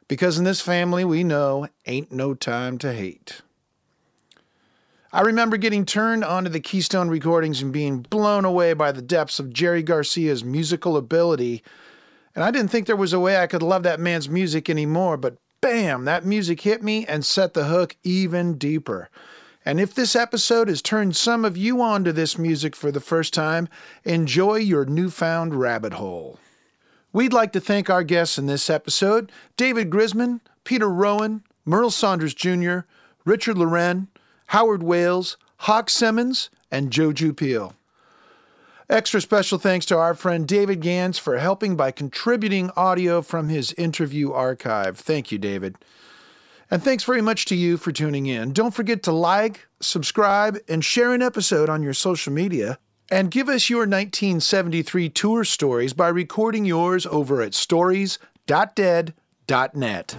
Because in this family, we know ain't no time to hate. I remember getting turned onto the Keystone recordings and being blown away by the depths of Jerry Garcia's musical ability. And I didn't think there was a way I could love that man's music anymore, but bam, that music hit me and set the hook even deeper. And if this episode has turned some of you on to this music for the first time, enjoy your newfound rabbit hole. We'd like to thank our guests in this episode, David Grisman, Peter Rowan, Merl Saunders Jr., Richard Loren, Howard Wales, Hawk Semins, and Joe Jupille. Extra special thanks to our friend David Gans for helping by contributing audio from his interview archive. Thank you, David. And thanks very much to you for tuning in. Don't forget to like, subscribe, and share an episode on your social media. And give us your 1973 tour stories by recording yours over at stories.dead.net.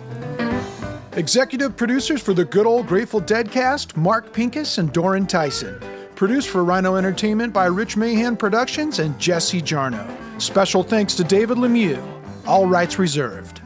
Executive producers for the good old Grateful Dead cast, Mark Pincus and Doran Tyson. Produced for Rhino Entertainment by Rich Mahan Productions and Jesse Jarno. Special thanks to David Lemieux. All rights reserved.